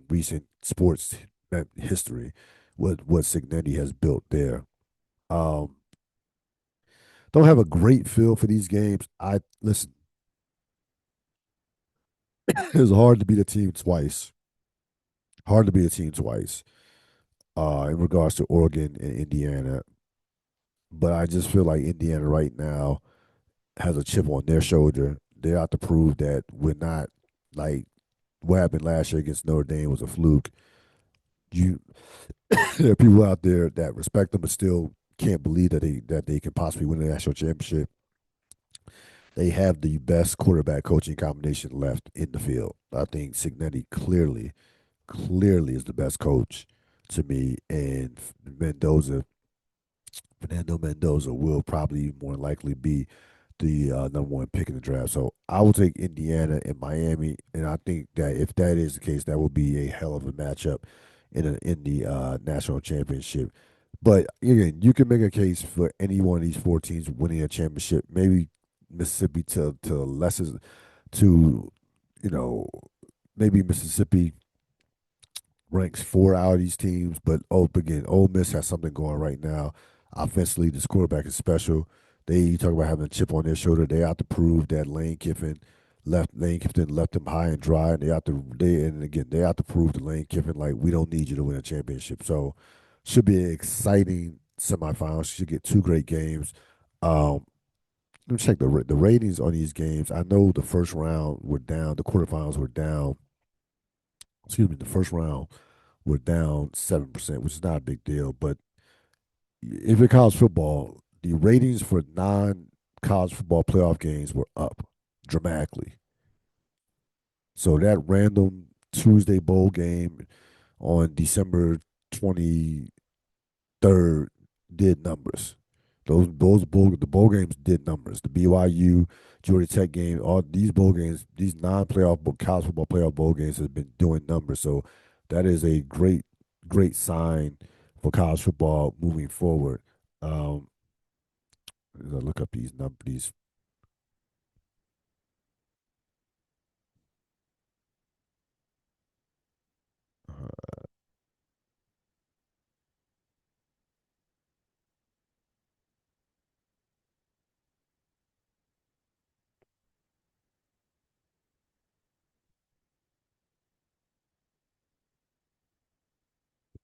recent sports history. What Signetti has built there. Um, don't have a great feel for these games. I listen. It's hard to beat a team twice. Hard to beat a team twice. In regards to Oregon and Indiana, but I just feel like Indiana right now has a chip on their shoulder. They're out to prove that we're not like what happened last year against Notre Dame was a fluke. You There are people out there that respect them but still can't believe that they can possibly win a national championship. They have the best quarterback coaching combination left in the field. I think Signetti clearly is the best coach to me, and Fernando Mendoza will probably more likely be the number one pick in the draft. So I will take Indiana and Miami, and I think that if that is the case, that will be a hell of a matchup in the national championship. But again, you can make a case for any one of these four teams winning a championship. Maybe Mississippi to lesser to you know maybe Mississippi ranks four out of these teams, but again, Ole Miss has something going right now. Offensively, this quarterback is special. You talk about having a chip on their shoulder. They have to prove that Lane Kiffin left them high and dry, and they have to prove to Lane Kiffin like we don't need you to win a championship. So should be an exciting semifinals. Should get two great games. Um, let me check the ratings on these games. I know the first round were down. The quarterfinals were down. Excuse me, the first round were down 7%, which is not a big deal. But if you're college football, the ratings for non-college football playoff games were up dramatically. So that random Tuesday bowl game on December 23rd did numbers. The bowl games did numbers. The BYU Georgia Tech game, all these bowl games, these non-playoff college football playoff bowl games have been doing numbers. So that is a great sign for college football moving forward. Um, as I look up these numbers,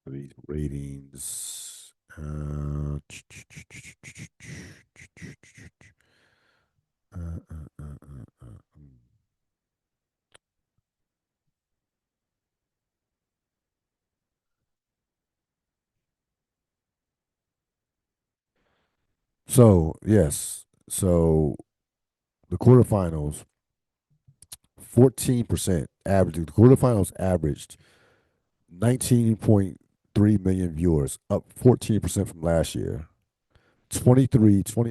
these ratings. Uh, uh, uh, mm. So yes, so the quarterfinals, 14% average. The quarterfinals averaged 19.3 million viewers, up 14% from last year.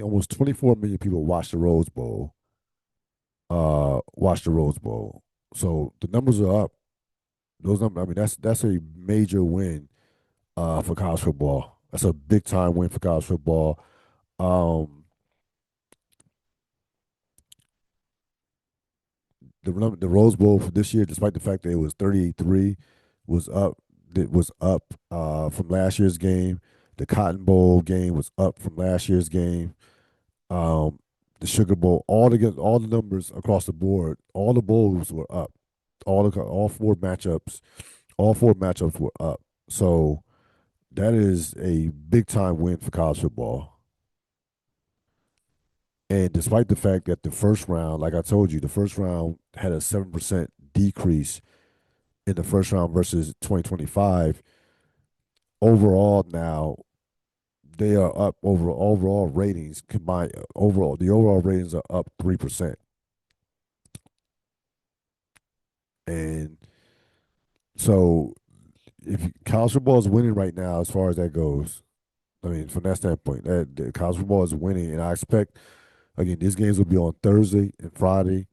almost 24 million people watched the Rose Bowl. Watched the Rose Bowl. So the numbers are up. Those numbers. I mean, that's a major win for college football. That's a big time win for college football. Um, the Rose Bowl for this year, despite the fact that it was 38-3, was up. that was up from last year's game. The Cotton Bowl game was up from last year's game. Um, the Sugar Bowl, all the numbers across the board, all the bowls were up. All four matchups were up. So that is a big time win for college football. And despite the fact that the first round, like I told you, the first round had a 7% decrease in the first round versus 2025, overall now they are up overall ratings combined overall the overall ratings are up 3%. And so if college football is winning right now as far as that goes, I mean from that standpoint, that college football is winning, and I expect again these games will be on Thursday and Friday.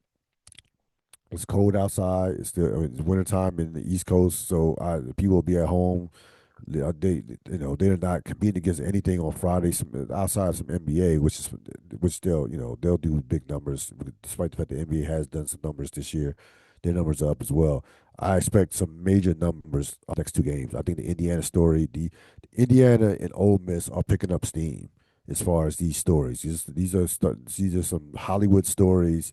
It's cold outside. It's still, I mean, it's wintertime in the East Coast, so people will be at home. They they're not competing against anything on Friday. Outside of some NBA, which still they'll do big numbers despite the fact the NBA has done some numbers this year. Their numbers are up as well. I expect some major numbers next two games. I think the Indiana and Ole Miss are picking up steam as far as these stories. These are some Hollywood stories.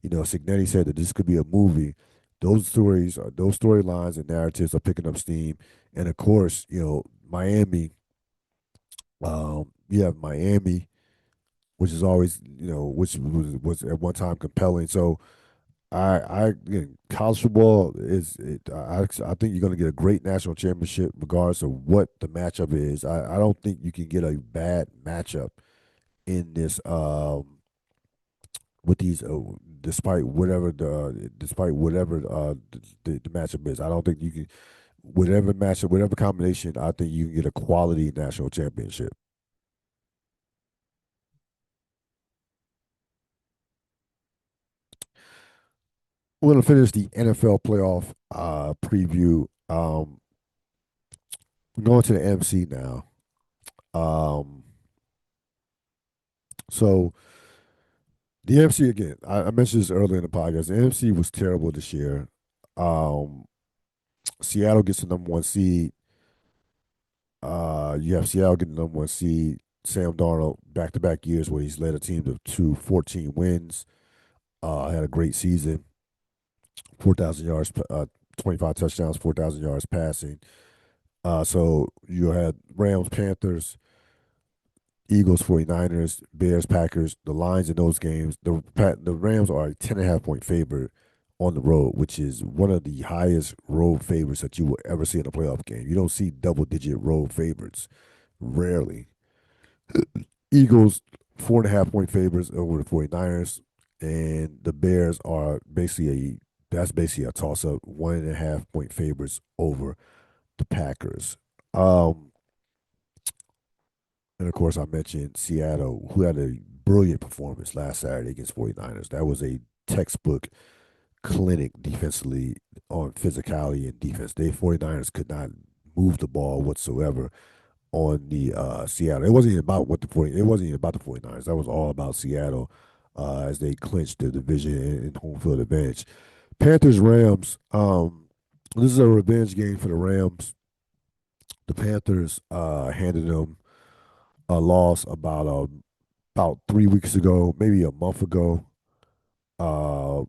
Signetti said that this could be a movie. Those storylines and narratives are picking up steam. And of course, Miami. You have Miami, which is always, was at one time compelling. So college football I think you're going to get a great national championship, regardless of what the matchup is. I don't think you can get a bad matchup in this. With these, despite whatever the matchup is, I don't think you can whatever matchup, whatever combination, I think you can get a quality national championship. We're gonna finish the NFL playoff preview. We're going to the NFC now. Um, so the NFC again. I mentioned this earlier in the podcast. The NFC was terrible this year. Um, Seattle gets the number one seed. You have Seattle getting the number one seed. Sam Darnold back to back years where he's led a team to 14 wins. Had a great season. 4,000 yards, 25 touchdowns, 4,000 yards passing. So you had Rams, Panthers, Eagles, 49ers, Bears, Packers. The lines in those games, the Rams are a 10.5 point favorite on the road, which is one of the highest road favorites that you will ever see in a playoff game. You don't see double-digit road favorites, rarely. Eagles, 4.5 point favorites over the 49ers, and the Bears are basically a toss up, 1.5 point favorites over the Packers. Um, and of course, I mentioned Seattle, who had a brilliant performance last Saturday against 49ers. That was a textbook clinic defensively on physicality and defense. They 49ers could not move the ball whatsoever on the Seattle. It wasn't even about the 49ers. That was all about Seattle as they clinched the division and home field advantage. Panthers Rams. This is a revenge game for the Rams. The Panthers handed them a loss about 3 weeks ago, maybe a month ago. Uh,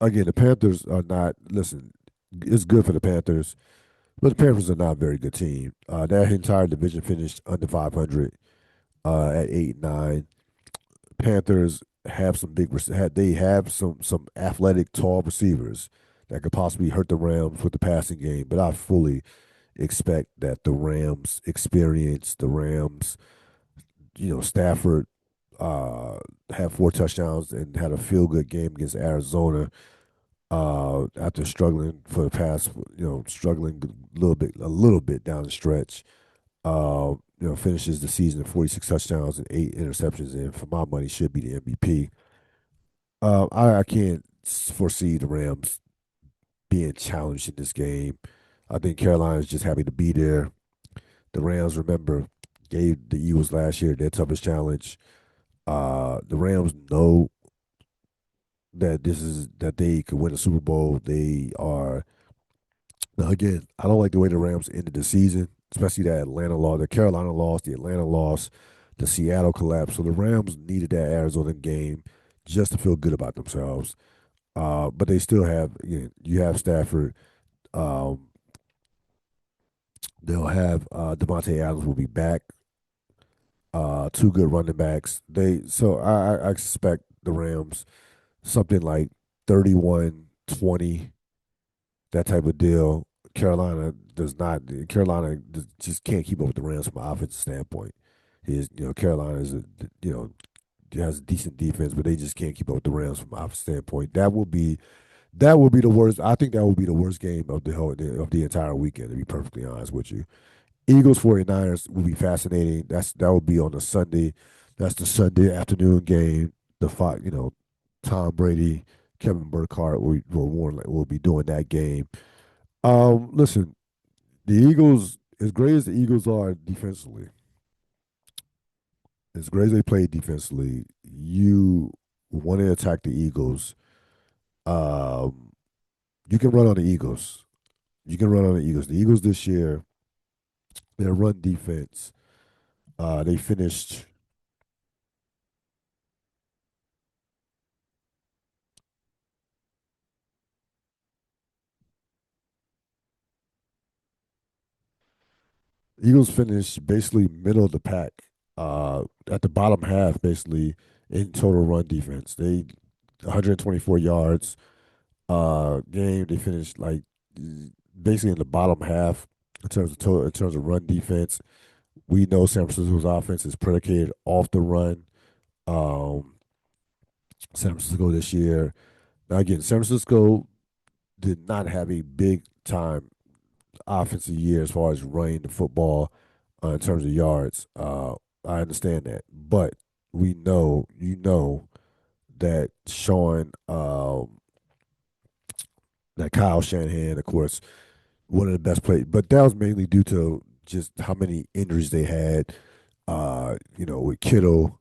Again, the Panthers are not. Listen, it's good for the Panthers, but the Panthers are not a very good team. That entire division finished under 500 at 8-9. Panthers have some they have some athletic, tall receivers that could possibly hurt the Rams with the passing game. But I fully expect that the Rams experience the Rams. Stafford had 4 touchdowns and had a feel good game against Arizona. After struggling for the past, struggling a little bit down the stretch. Finishes the season at 46 touchdowns and 8 interceptions, and for my money, should be the MVP. I can't foresee the Rams being challenged in this game. I think Carolina is just happy to be there. The Rams, remember, gave the Eagles last year their toughest challenge. The Rams know that they could win a Super Bowl. They are Now, again, I don't like the way the Rams ended the season, especially that Atlanta loss, the Carolina loss, the Atlanta loss, the Seattle collapse. So the Rams needed that Arizona game just to feel good about themselves. But they still have, you have Stafford. Um, they'll have Devontae Adams will be back. Two good running backs. I expect the Rams something like 31-20, that type of deal. Carolina does not. Just can't keep up with the Rams from an offensive standpoint. Carolina is you know has a decent defense, but they just can't keep up with the Rams from an offensive standpoint. That will be the worst. I think that will be the worst game of the entire weekend. To be perfectly honest with you, Eagles 49ers will be fascinating. That will be on a Sunday. That's the Sunday afternoon game. Tom Brady, Kevin Burkhardt will be doing that game. Listen, the Eagles, as great as the Eagles are defensively, as great as they play defensively, you want to attack the Eagles. Um, you can run on the Eagles. You can run on the Eagles. The Eagles this year, their run defense, they finished. Eagles finished basically middle of the pack, at the bottom half, basically in total run defense. They 124 yards game. They finished like basically in the bottom half in terms of run defense. We know San Francisco's offense is predicated off the run. Um, San Francisco this year. Now again, San Francisco did not have a big time offensive year as far as running the football in terms of yards. I understand that, but you know that that Kyle Shanahan, of course, one of the best players, but that was mainly due to just how many injuries they had. With Kittle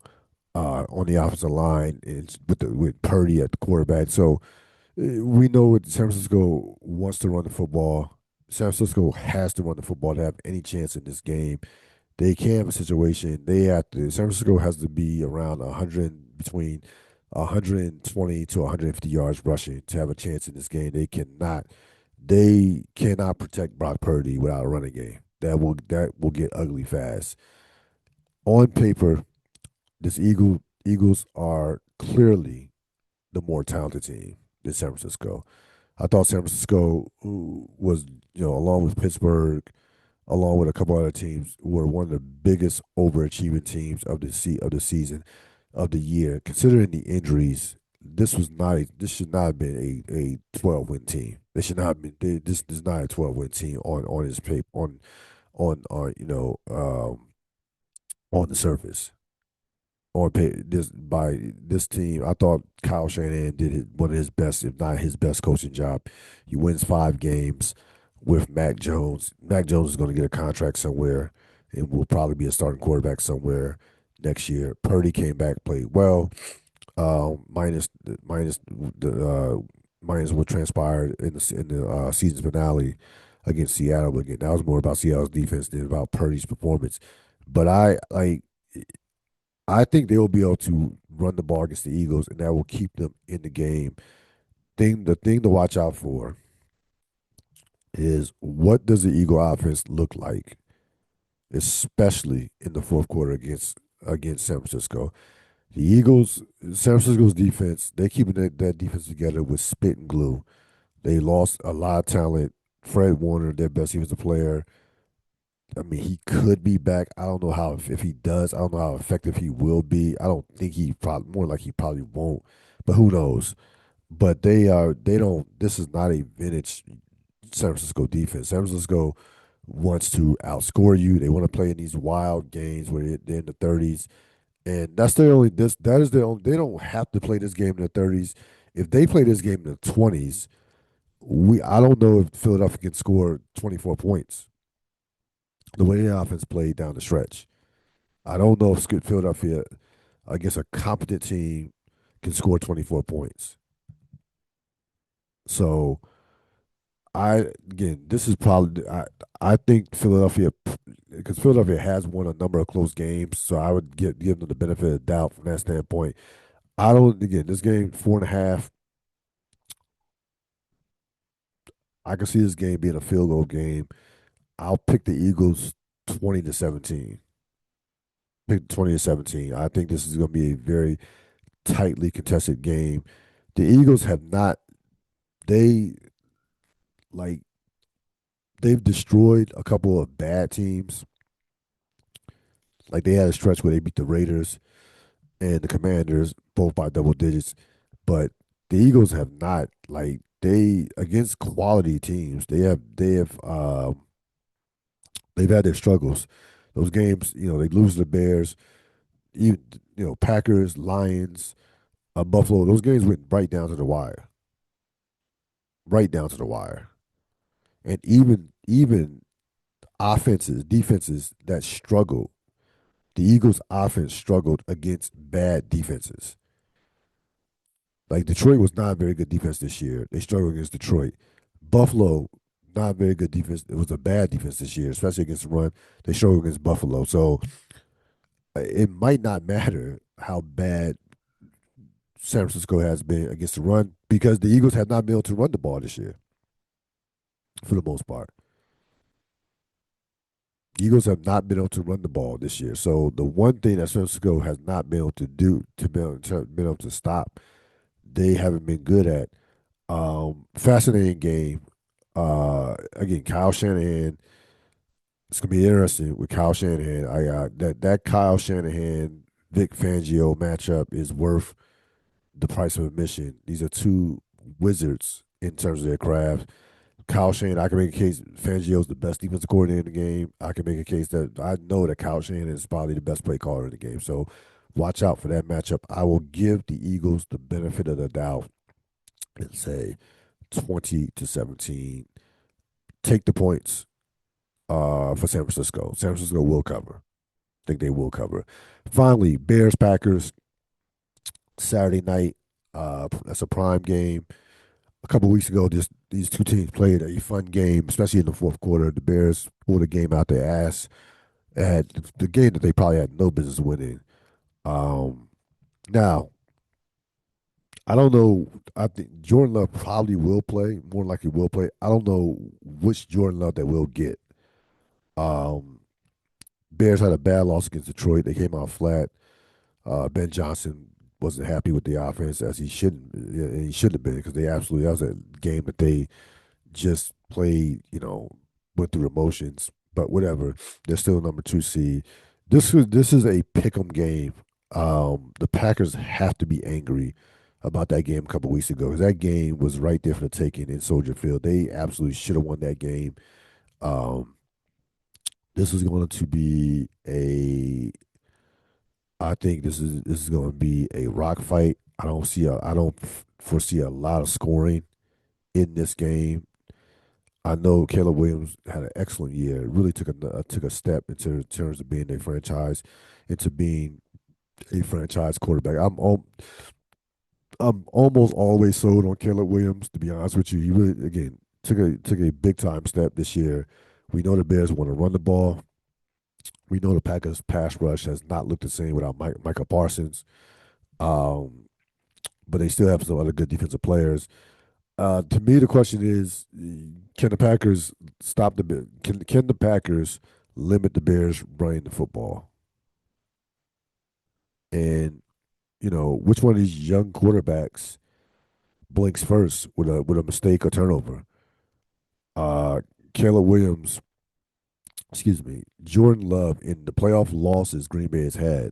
on the offensive line and with Purdy at the quarterback. So we know what San Francisco wants to run the football. San Francisco has to run the football to have any chance in this game. They can't have a situation. San Francisco has to be around 100, between 120 to 150 yards rushing to have a chance in this game. They cannot protect Brock Purdy without a running game. That will get ugly fast. On paper, Eagles are clearly the more talented team than San Francisco. I thought San Francisco was, along with Pittsburgh, along with a couple other teams, were one of the biggest overachieving teams of the season, of the year. Considering the injuries, this should not have been a 12-win team. This should not have been this is not a 12-win team on his paper on on the surface. This team, I thought Kyle Shanahan did one of his best, if not his best, coaching job. He wins 5 games with Mac Jones. Mac Jones is going to get a contract somewhere and will probably be a starting quarterback somewhere next year. Purdy came back, played well, minus what transpired in the season's finale against Seattle. But again, that was more about Seattle's defense than about Purdy's performance. But I think they will be able to run the ball against the Eagles, and that will keep them in the game. The thing to watch out for is, what does the Eagle offense look like, especially in the fourth quarter against San Francisco. San Francisco's defense, they're keeping that defense together with spit and glue. They lost a lot of talent. Fred Warner, their best defensive player. I mean, he could be back. I don't know how, if he does. I don't know how effective he will be. I don't think more like he probably won't. But who knows? But they don't. This is not a vintage San Francisco defense. San Francisco wants to outscore you. They want to play in these wild games where they're in the 30s, and that's their only. That is their own. They don't have to play this game in the 30s. If they play this game in the 20s, I don't know if Philadelphia can score 24 points the way the offense played down the stretch. I don't know if Philadelphia against a competent team can score 24 points. So this is probably I think Philadelphia, because Philadelphia has won a number of close games, so I would give them the benefit of the doubt from that standpoint. I don't again this game 4.5. I can see this game being a field goal game. I'll pick the Eagles 20-17. Pick 20-17. I think this is going to be a very tightly contested game. The Eagles have not they like they've destroyed a couple of bad teams. Like they had a stretch where they beat the Raiders and the Commanders both by double digits, but the Eagles have not they against quality teams. They've had their struggles. Those games, they lose to the Bears, you, Packers, Lions, Buffalo. Those games went right down to the wire, right down to the wire, and even offenses, defenses that struggled. The Eagles' offense struggled against bad defenses. Like Detroit was not a very good defense this year. They struggled against Detroit. Buffalo, not a very good defense. It was a bad defense this year, especially against the run. They struggled against Buffalo. So it might not matter how bad San Francisco has been against the run because the Eagles have not been able to run the ball this year for the most part. The Eagles have not been able to run the ball this year. So the one thing that San Francisco has not been able to do been able to stop, they haven't been good at. Fascinating game. Again, Kyle Shanahan. It's gonna be interesting with Kyle Shanahan. I that Kyle Shanahan Vic Fangio matchup is worth the price of admission. These are two wizards in terms of their craft. Kyle Shanahan, I can make a case Fangio's the best defensive coordinator in the game. I can make a case that I know that Kyle Shanahan is probably the best play caller in the game. So watch out for that matchup. I will give the Eagles the benefit of the doubt and say 20-17. Take the points for San Francisco. San Francisco will cover. I think they will cover. Finally, Bears Packers Saturday night. That's a prime game. A couple weeks ago, these two teams played a fun game, especially in the fourth quarter. The Bears pulled a game out their ass. Had the game that they probably had no business winning. Now, I don't know. I think Jordan Love probably will play. More likely will play. I don't know which Jordan Love that will get. Um, Bears had a bad loss against Detroit. They came out flat. Ben Johnson wasn't happy with the offense as he shouldn't. And he should have been because they absolutely that was a game that they just played. Went through the motions. But whatever, they're still number two seed. This is a pick'em game. The Packers have to be angry about that game a couple weeks ago because that game was right there for the taking in Soldier Field. They absolutely should have won that game. Um, this is going to be a I think this is going to be a rock fight. I don't foresee a lot of scoring in this game. I know Caleb Williams had an excellent year. Really took a step into terms of being a franchise, into being a franchise quarterback. I'm almost always sold on Caleb Williams. To be honest with you, he really again took a big time step this year. We know the Bears want to run the ball. We know the Packers pass rush has not looked the same without Micah Parsons. Um, but they still have some other good defensive players. To me, the question is, can the Packers stop the can the Packers limit the Bears running the football? And which one of these young quarterbacks blinks first with a mistake or turnover? Uh, Caleb Williams, excuse me, Jordan Love in the playoff losses Green Bay has had,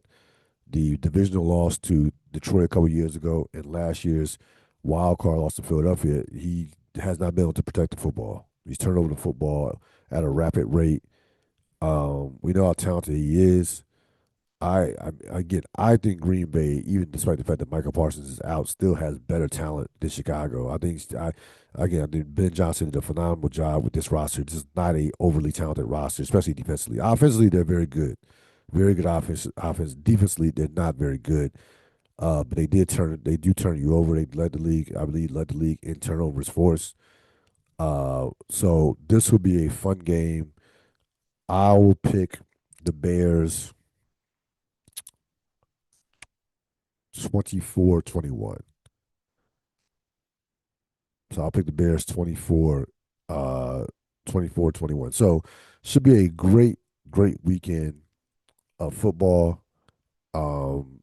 the divisional loss to Detroit a couple years ago, and last year's wild card loss to Philadelphia, he has not been able to protect the football. He's turned over the football at a rapid rate. We know how talented he is. I think Green Bay, even despite the fact that Michael Parsons is out, still has better talent than Chicago. I think Ben Johnson did a phenomenal job with this roster. This is not a overly talented roster, especially defensively. Offensively, they're very good offense. Defensively, they're not very good. But they do turn you over. They led the league, I believe, led the league in turnovers forced. So this will be a fun game. I will pick the Bears 24-21. So I'll pick the Bears 24-21. So should be a great weekend of football. Um,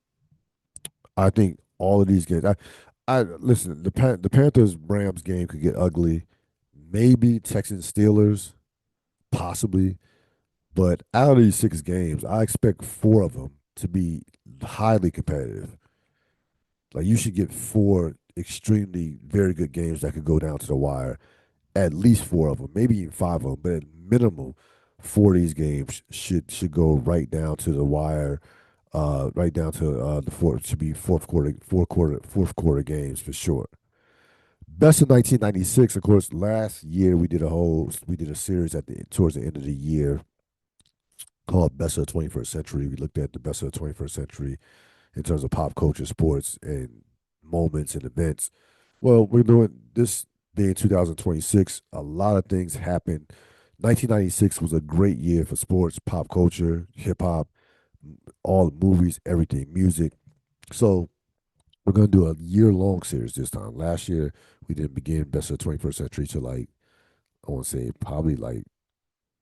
I think all of these games. I listen. The Panthers Rams game could get ugly. Maybe Texans Steelers, possibly. But out of these six games, I expect four of them to be highly competitive. Like you should get four extremely very good games that could go down to the wire. At least four of them, maybe even five of them, but at minimum, four of these games should go right down to the wire, right down to the fourth should be fourth quarter games for sure. Best of 1996, of course. Last year we did a series towards the end of the year called Best of the 21st Century. We looked at the best of the 21st century in terms of pop culture, sports, and moments and events. Well, we're doing this being 2026. A lot of things happened. 1996 was a great year for sports, pop culture, hip hop, all the movies, everything, music. So we're gonna do a year long series this time. Last year we didn't begin Best of the 21st Century till like I want to say probably like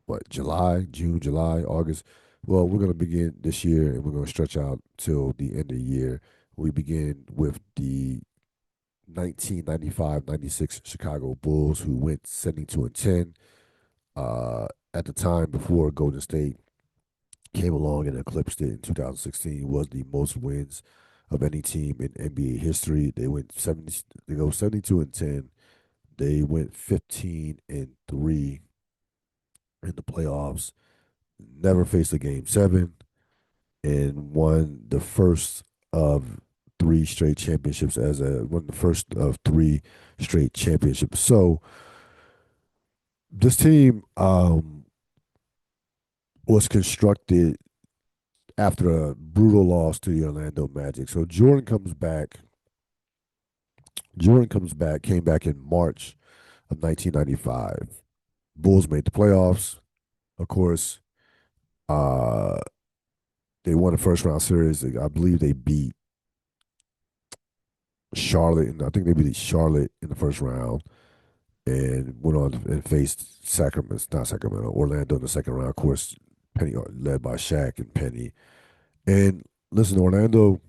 what July, June, July, August. Well, we're gonna begin this year and we're gonna stretch out till the end of the year. We begin with the 1995-96 Chicago Bulls, who went 72-10. Uh, at the time, before Golden State came along and eclipsed it in 2016, was the most wins of any team in NBA history. They went 70. They go 72-10. They went 15-3 in the playoffs. Never faced a game seven and won the first of three straight championships as a one of the first of three straight championships. So this team was constructed after a brutal loss to the Orlando Magic. So Jordan comes back. Jordan comes back, came back in March of 1995. Bulls made the playoffs. Of course, uh, they won the first round series. I believe they beat Charlotte, and I think they beat Charlotte in the first round, and went on and faced Sacramento, not Sacramento, Orlando in the second round. Of course, Penny led by Shaq and Penny. And listen, Orlando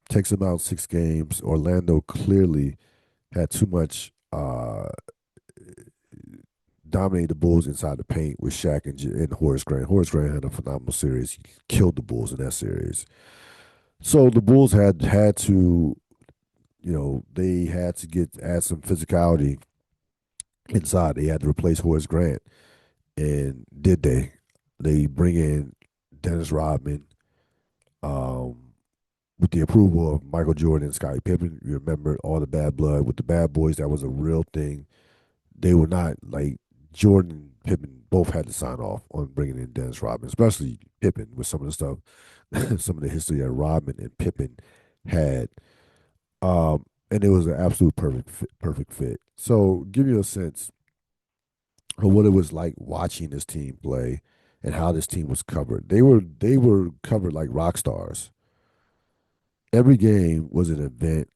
takes them out 6 games. Orlando clearly had too much dominated the Bulls inside the paint with Shaq and Horace Grant. Horace Grant had a phenomenal series. He killed the Bulls in that series. So the Bulls had to, they had to add some physicality inside. They had to replace Horace Grant, and did they? They bring in Dennis Rodman, um, with the approval of Michael Jordan and Scottie Pippen. You remember all the bad blood with the bad boys. That was a real thing. They were not like Jordan and Pippen both had to sign off on bringing in Dennis Rodman, especially Pippen with some of the stuff, some of the history that Rodman and Pippen had. And it was an absolute perfect fit. So give you a sense of what it was like watching this team play and how this team was covered. They were covered like rock stars. Every game was an event,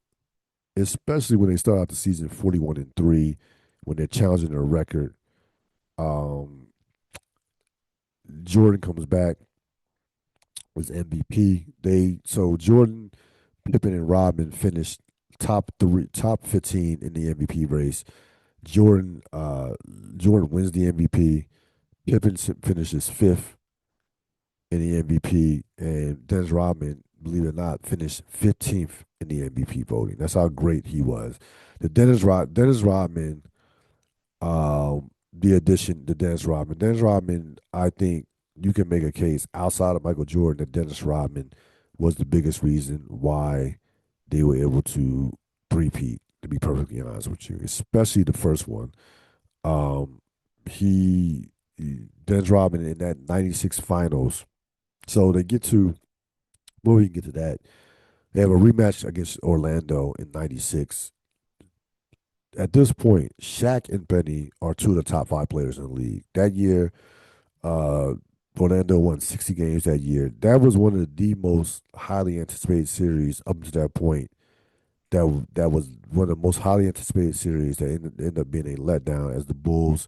especially when they start out the season 41-3, when they're challenging their record. Um, Jordan comes back, was MVP. So Jordan, Pippen, and Rodman finished top 15 in the MVP race. Jordan Jordan wins the MVP. Pippen finishes fifth in the MVP, and Dennis Rodman, believe it or not, finished 15th in the MVP voting. That's how great he was. Dennis Rodman, the addition to Dennis Rodman. Dennis Rodman, I think you can make a case outside of Michael Jordan that Dennis Rodman was the biggest reason why they were able to three-peat, to be perfectly honest with you, especially the first one. Um, he Dennis Rodman in that 96 finals. So they get to, well, we can get to that. They have a rematch against Orlando in 96. at this point, Shaq and Benny are two of the top five players in the league. That year, uh, Orlando won 60 games that year. That was one of the most highly anticipated series up to that point. That was one of the most highly anticipated series that ended up being a letdown as the Bulls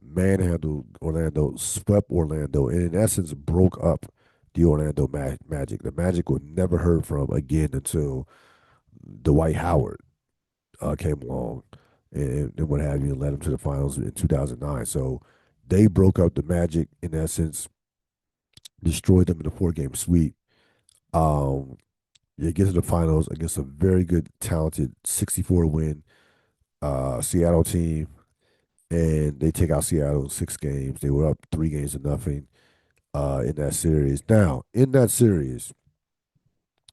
manhandled Orlando, swept Orlando, and in essence broke up the Orlando Magic. The Magic were never heard from again until Dwight Howard came along and what have you, and led them to the finals in 2009. So they broke up the Magic in essence, destroyed them in a four-game sweep. Um, they get to the finals against a very good, talented 64 win Seattle team, and they take out Seattle in six games. They were up 3 games to nothing in that series. Now, in that series,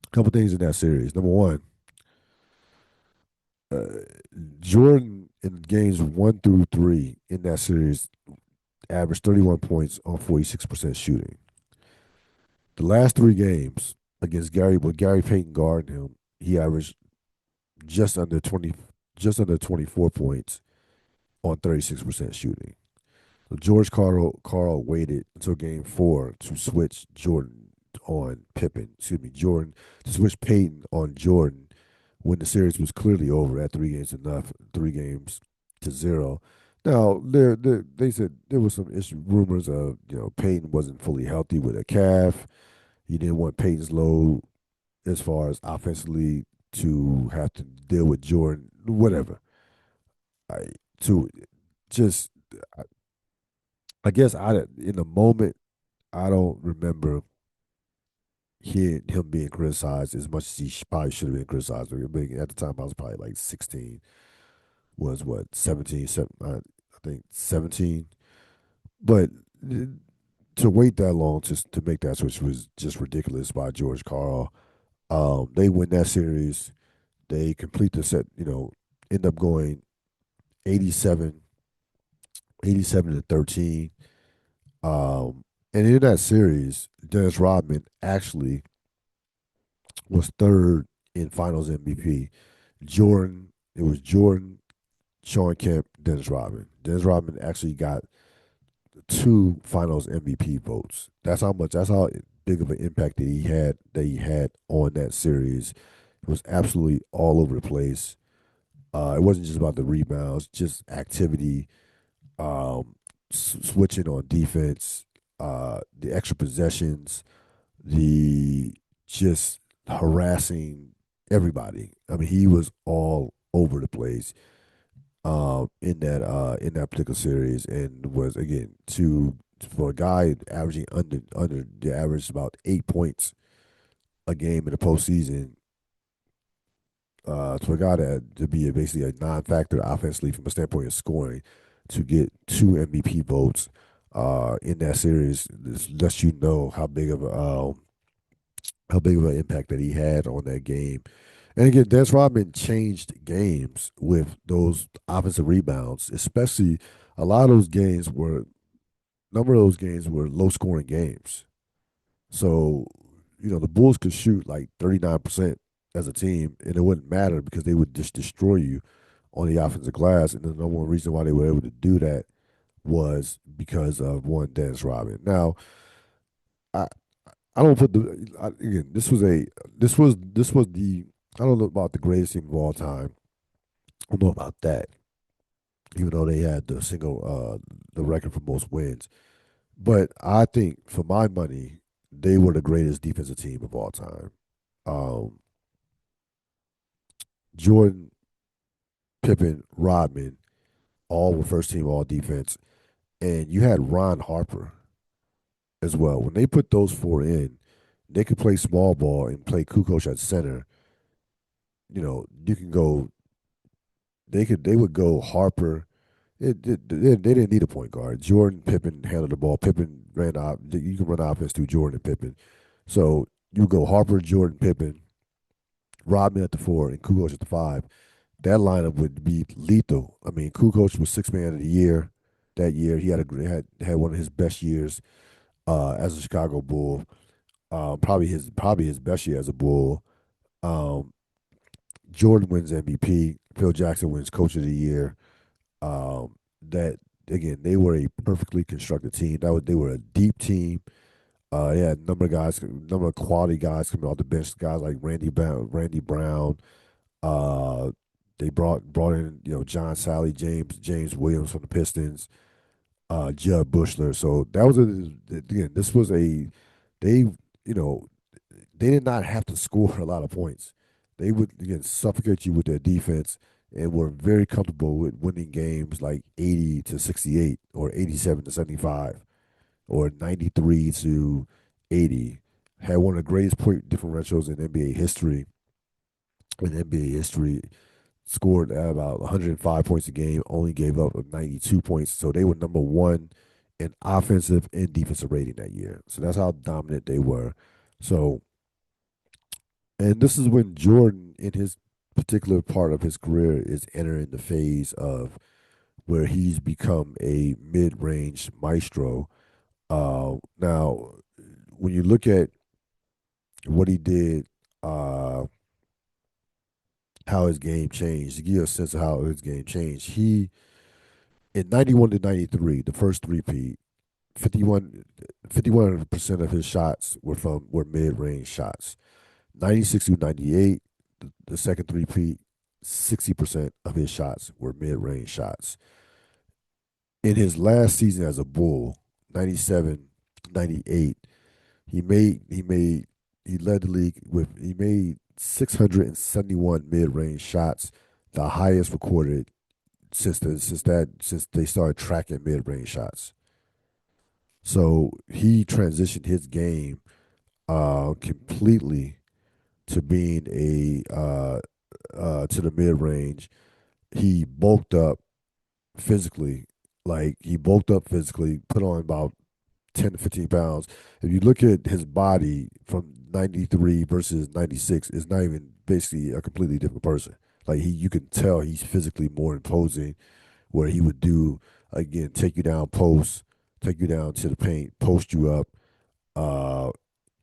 a couple things in that series. Number one, uh, Jordan in games 1 through 3 in that series averaged 31 points on 46% shooting. The last 3 games against with Gary Payton guarding him, he averaged just under 20, just under 24 points on 36% shooting. So George Carl waited until game 4 to switch Jordan on Pippen. Excuse me, Jordan to switch Payton on Jordan when the series was clearly over at 3 games enough, 3 games to zero. Now they said there was some rumors of Payton wasn't fully healthy with a calf. He didn't want Payton's load as far as offensively to have to deal with Jordan, whatever. I to just I guess in the moment I don't remember hearing him being criticized as much as he probably should have been criticized. At the time, I was probably like 16, was what, 17, I think 17. But to wait that long to make that switch was just ridiculous by George Karl. They win that series. They complete the set, end up going 87, 87 to 13. And in that series, Dennis Rodman actually was third in Finals MVP. It was Jordan, Sean Kemp, Dennis Rodman. Dennis Rodman actually got 2 Finals MVP votes. That's how big of an impact that he had on that series. It was absolutely all over the place. It wasn't just about the rebounds, just activity, switching on defense, the extra possessions, the just harassing everybody. I mean, he was all over the place in that particular series, and was again to for a guy averaging under the average about 8 points a game in the postseason. To a guy to be basically a non-factor offensively from a standpoint of scoring, to get 2 MVP votes in that series, this lets you know how big of an impact that he had on that game. And again, Dennis Rodman changed games with those offensive rebounds, especially a lot of those games were number of those games were low scoring games. So, the Bulls could shoot like 39% as a team, and it wouldn't matter because they would just destroy you on the offensive glass. And the number one reason why they were able to do that was because of one Dennis Rodman. Now, I I don't put again. This was the I don't know about the greatest team of all time. I don't know about that, even though they had the record for most wins. But I think, for my money, they were the greatest defensive team of all time. Um, Jordan, Pippen, Rodman, all were first team all defense, and you had Ron Harper as well. When they put those four in, they could play small ball and play Kukoc at center. You can go. They would go Harper. They didn't need a point guard. Jordan, Pippen handled the ball. Pippen ran off. You can run offense through Jordan and Pippen. So you go Harper, Jordan, Pippen, Rodman at the 4, and Kukoc at the 5. That lineup would be lethal. I mean, Kukoc was Sixth Man of the Year that year. He had one of his best years as a Chicago Bull. Probably his best year as a Bull. Um, Jordan wins MVP. Phil Jackson wins Coach of the Year. That again, they were a perfectly constructed team. They were a deep team. They had a number of guys, number of quality guys coming off the bench. Guys like Randy Brown. Uh, they brought in John Sally, James Williams from the Pistons, Judd Bushler. So that was again. This was they you know they did not have to score a lot of points. They would again suffocate you with their defense and were very comfortable with winning games like 80-68 or 87-75 or 93 to 80. Had one of the greatest point differentials in NBA history. In NBA history, scored at about 105 points a game, only gave up 92 points. So they were number one in offensive and defensive rating that year. So that's how dominant they were. So, and this is when Jordan, in his particular part of his career, is entering the phase of where he's become a mid-range maestro. Now, when you look at what he did, uh, how his game changed, to give you a sense of how his game changed, he in 91 to 93, the first three-peat, 51% of his shots were mid-range shots. 96 to 98, the second three-peat, 60% of his shots were mid-range shots. In his last season as a Bull, 97, 98, he led the league with he made 671 mid-range shots, the highest recorded since they started tracking mid-range shots. So he transitioned his game completely to being to the mid range. He bulked up physically, put on about 10 to 15 pounds. If you look at his body from 93 versus 96, it's not even basically a completely different person. Like you can tell he's physically more imposing. Where he would do again, take you down post, take you down to the paint, post you up. Uh,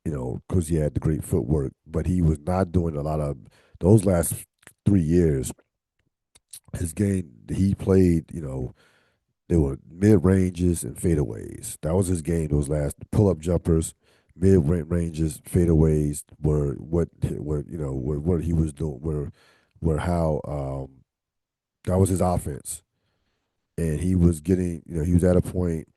because he had the great footwork, but he was not doing a lot of those last 3 years. His game, he played, they were mid ranges and fadeaways. That was his game. Those last pull up jumpers, mid ranges, fadeaways were what he was doing. Were how that was his offense, and he was getting, he was at a point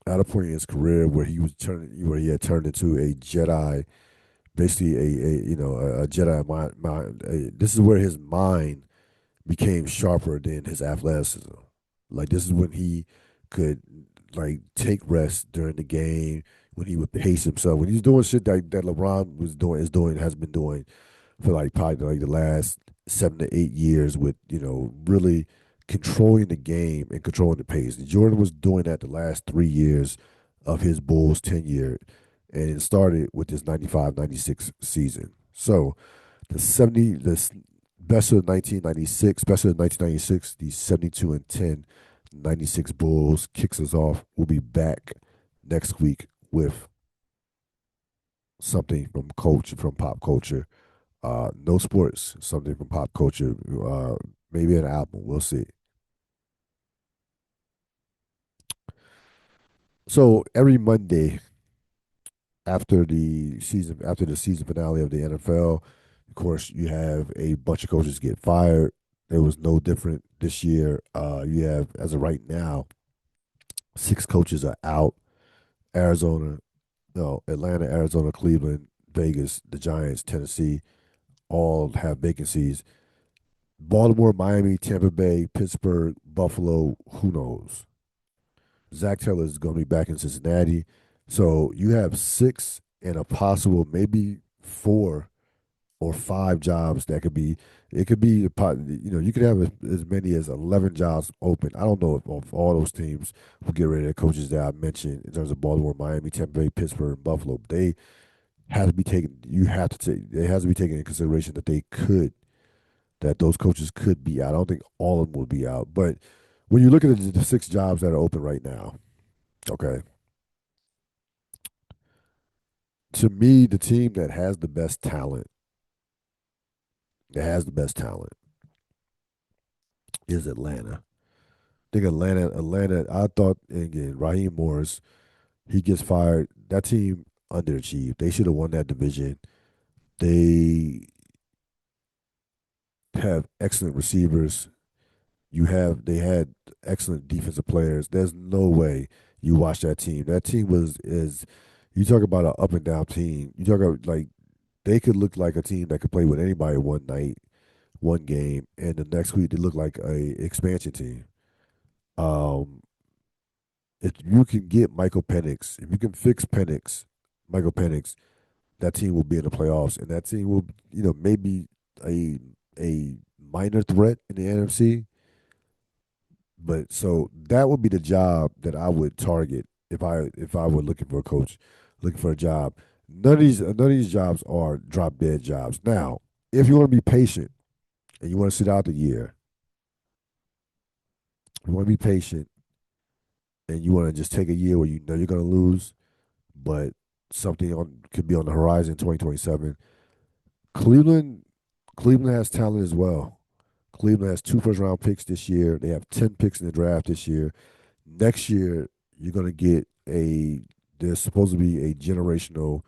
in his career where where he had turned into a Jedi, basically a Jedi mind. This is where his mind became sharper than his athleticism. Like this is when he could like take rest during the game, when he would pace himself, when he was doing shit that LeBron has been doing for like probably like the last 7 to 8 years with really controlling the game and controlling the pace. Jordan was doing that the last 3 years of his Bulls tenure, and it started with this 95-96 season. So the best of 1996, best of 1996, the 72-10 96 Bulls kicks us off. We'll be back next week with something from pop culture. No sports, something from pop culture. Maybe an album. We'll see. So every Monday after the season finale of the NFL, of course, you have a bunch of coaches get fired. It was no different this year. You have, as of right now, 6 coaches are out. Arizona, no, Atlanta, Arizona, Cleveland, Vegas, the Giants, Tennessee, all have vacancies. Baltimore, Miami, Tampa Bay, Pittsburgh, Buffalo, who knows? Zach Taylor is going to be back in Cincinnati. So you have 6 and a possible maybe 4 or 5 jobs that could be. It could be you could have as many as 11 jobs open. I don't know if all those teams will get rid of their coaches that I mentioned in terms of Baltimore, Miami, Tampa Bay, Pittsburgh, and Buffalo. They have to be taken. You have to take. It has to be taken into consideration that those coaches could be out. I don't think all of them will be out, but when you look at the 6 jobs that are open right now, okay, to me, the team that has the best talent, that has the best talent is Atlanta. I think Atlanta. I thought again, Raheem Morris, he gets fired. That team underachieved. They should have won that division. They have excellent receivers. They had excellent defensive players. There's no way you watch that team. That team was is you talk about an up and down team. You talk about like they could look like a team that could play with anybody one night, one game, and the next week they look like a expansion team. Um, if you can get Michael Penix, if you can fix Michael Penix, that team will be in the playoffs, and that team will, maybe a a minor threat in the NFC. But so that would be the job that I would target if I were looking for a coach, looking for a job. None of these jobs are drop dead jobs. Now, if you want to be patient and you want to sit out the year, you want to be patient and you want to just take a year where you know you're going to lose, but something on could be on the horizon 2027. Cleveland Cleveland has talent as well. Cleveland has two first round picks this year. They have 10 picks in the draft this year. Next year, you're going to get there's supposed to be a generational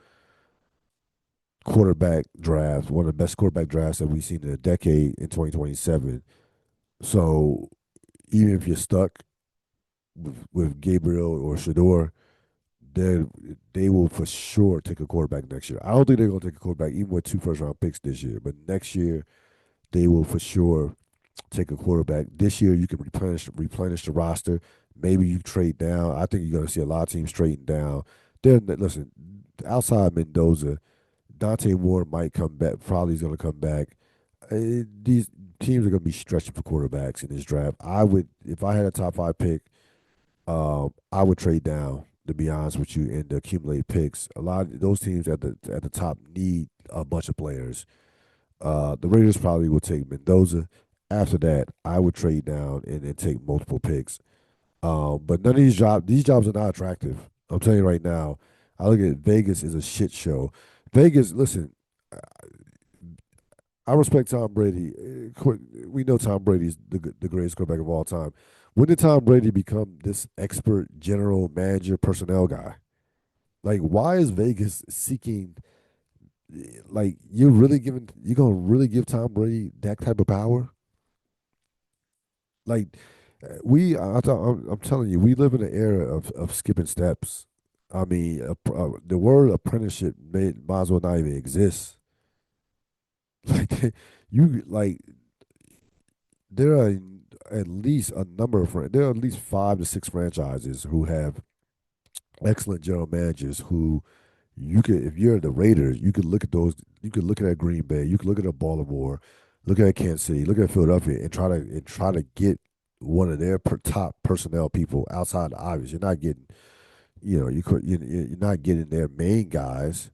quarterback draft, one of the best quarterback drafts that we've seen in a decade in 2027. So even if you're stuck with Gabriel or Shador, they they will for sure take a quarterback next year. I don't think they're going to take a quarterback even with two first round picks this year, but next year they will for sure take a quarterback. This year you can replenish the roster. Maybe you trade down. I think you're going to see a lot of teams trading down. Listen, outside Mendoza, Dante Moore might come back. Probably is going to come back. These teams are going to be stretching for quarterbacks in this draft. I would, if I had a top five pick, I would trade down. To be honest with you, and to accumulate picks. A lot of those teams at the top need a bunch of players. The Raiders probably will take Mendoza. After that, I would trade down and then take multiple picks. But none of these jobs are not attractive. I'm telling you right now. I look at Vegas as a shit show. Vegas, listen, I respect Tom Brady. We know Tom Brady's the greatest quarterback of all time. When did Tom Brady become this expert general manager personnel guy? Like, why is Vegas seeking? Like, you're gonna really give Tom Brady that type of power? Like, I'm telling you, we live in an era of skipping steps. I mean, the word apprenticeship might as well not even exist. Like, you like there are at least a number of there are at least 5 to 6 franchises who have excellent general managers who you could, if you're the Raiders, you could look at those. You could look at Green Bay. You could look at Baltimore. Look at Kansas City. Look at Philadelphia, and try to get one of their top personnel people outside the obvious. You're not getting, you're not getting their main guys.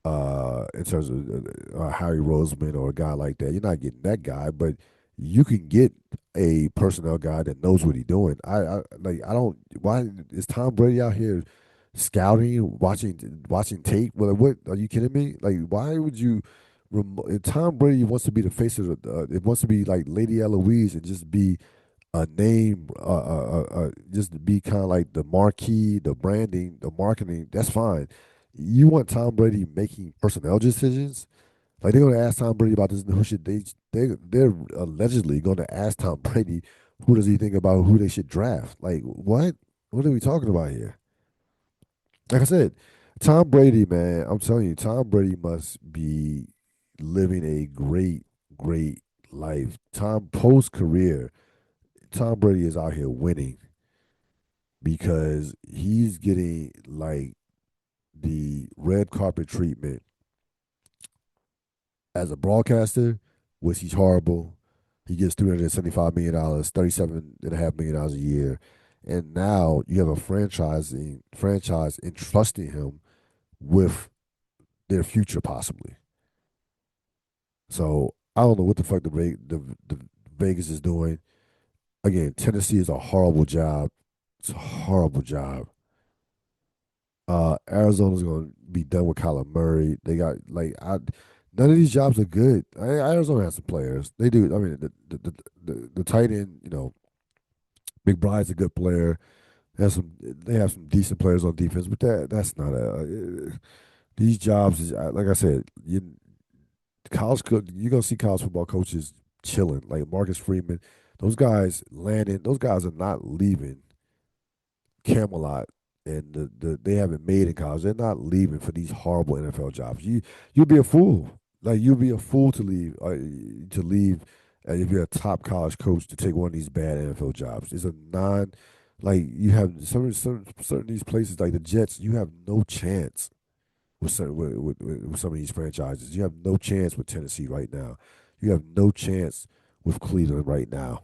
In terms of Harry Roseman or a guy like that, you're not getting that guy, but you can get a personnel guy that knows what he's doing. I don't. Why is Tom Brady out here scouting, watching tape? Well, what are you kidding me? Like, why would you? If Tom Brady wants to be the face of it wants to be like Lady Eloise and just be a name, just to be kind of like the marquee, the branding, the marketing. That's fine. You want Tom Brady making personnel decisions? Like they're going to ask Tom Brady about this. Who should they're allegedly going to ask Tom Brady who does he think about who they should draft? Like what? What are we talking about here? Like I said, Tom Brady, man. I'm telling you, Tom Brady must be living a great life. Tom post career, Tom Brady is out here winning because he's getting like the red carpet treatment as a broadcaster, which he's horrible. He gets $375 million, $37.5 million a year, and now you have a franchise entrusting him with their future possibly. So I don't know what the fuck the Vegas is doing. Again, Tennessee is a horrible job. It's a horrible job. Arizona's going to be done with Kyler Murray. They got like None of these jobs are good. Arizona has some players. They do. I mean, the tight end, McBride's a good player. They have some decent players on defense, but that's not these jobs is like I said, you're gonna see college football coaches chilling like Marcus Freeman. Those guys landing. Those guys are not leaving Camelot and they haven't made in college. They're not leaving for these horrible NFL jobs. You'd be a fool. Like you'd be a fool to leave. If you're a top college coach to take one of these bad NFL jobs. It's a non like you have certain of these places like the Jets. You have no chance with some of these franchises. You have no chance with Tennessee right now. You have no chance with Cleveland right now.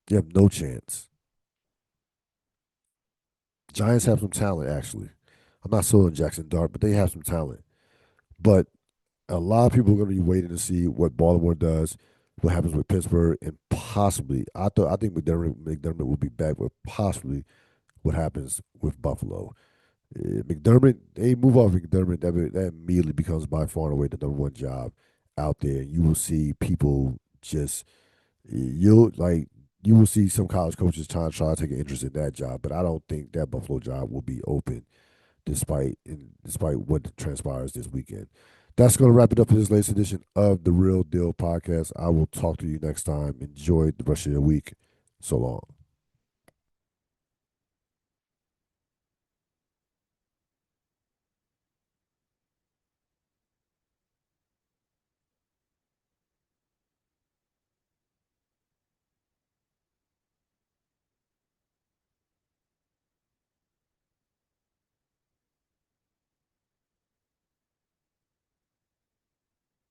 You have no chance. Giants have some talent, actually. I'm not sold on Jackson Dart, but they have some talent. But a lot of people are going to be waiting to see what Baltimore does, what happens with Pittsburgh, and possibly I think McDermott will be back, but possibly what happens with Buffalo. McDermott, they move off McDermott, that immediately becomes by far and away the number one job out there. You will see people just you'll like you will see some college coaches try to take an interest in that job, but I don't think that Buffalo job will be open despite what transpires this weekend. That's going to wrap it up for this latest edition of the Real Deal Podcast. I will talk to you next time. Enjoy the rest of your week. So long.